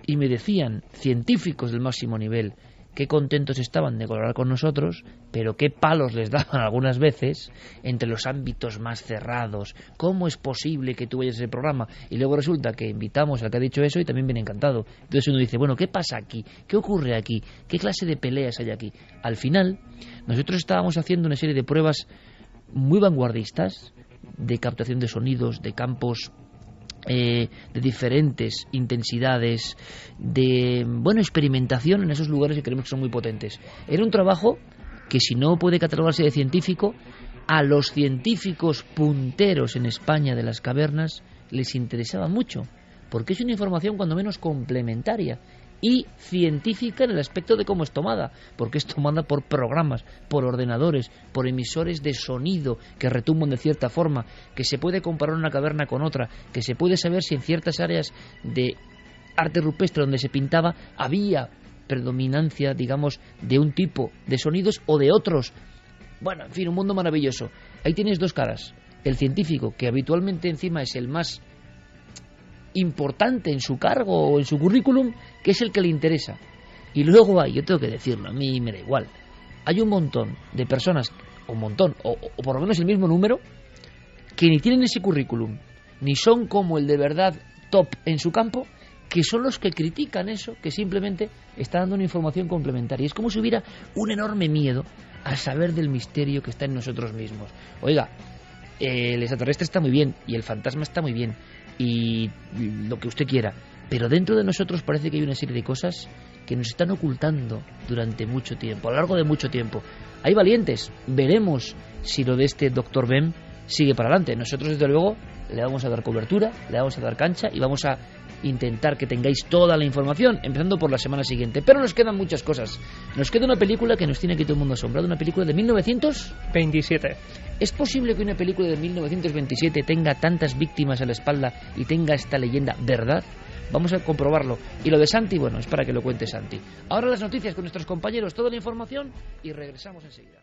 y me decían, científicos del máximo nivel, qué contentos estaban de colaborar con nosotros, pero qué palos les daban algunas veces entre los ámbitos más cerrados. ¿Cómo es posible que tú vayas a ese programa? Y luego resulta que invitamos al que ha dicho eso y también viene encantado. Entonces uno dice, bueno, ¿qué pasa aquí? ¿Qué ocurre aquí? ¿Qué clase de peleas hay aquí? Al final, nosotros estábamos haciendo una serie de pruebas muy vanguardistas de captación de sonidos, de campos de diferentes intensidades, de experimentación en esos lugares que creemos que son muy potentes. Era un trabajo que, si no puede catalogarse de científico, a los científicos punteros en España de las cavernas les interesaba mucho, porque es una información cuando menos complementaria y científica en el aspecto de cómo es tomada, porque es tomada por programas, por ordenadores, por emisores de sonido que retumban de cierta forma, que se puede comparar una caverna con otra, que se puede saber si en ciertas áreas de arte rupestre donde se pintaba había predominancia, digamos, de un tipo de sonidos o de otros. Bueno, en fin, un mundo maravilloso. Ahí tienes dos caras. El científico, que habitualmente encima es el más importante en su cargo o en su currículum, que es el que le interesa. Y luego hay, yo tengo que decirlo, a mí me da igual, hay un montón de personas, o por lo menos el mismo número, que ni tienen ese currículum, ni son como el de verdad top en su campo, que son los que critican eso, que simplemente está dando una información complementaria. Es como si hubiera un enorme miedo a saber del misterio que está en nosotros mismos. Oiga, el extraterrestre está muy bien, y el fantasma está muy bien, y lo que usted quiera, pero dentro de nosotros parece que hay una serie de cosas que nos están ocultando durante mucho tiempo, a lo largo de mucho tiempo. Hay valientes, veremos si lo de este Dr. Ben sigue para adelante. Nosotros, desde luego, le vamos a dar cobertura, le vamos a dar cancha y vamos a intentar que tengáis toda la información, empezando por la semana siguiente. Pero nos quedan muchas cosas. Nos queda una película que nos tiene aquí todo el mundo asombrado, una película de 1927. ¿Es posible que una película de 1927 tenga tantas víctimas a la espalda y tenga esta leyenda verdad? Vamos a comprobarlo. Y lo de Santi, bueno, es para que lo cuente Santi. Ahora las noticias con nuestros compañeros, toda la información, y regresamos enseguida.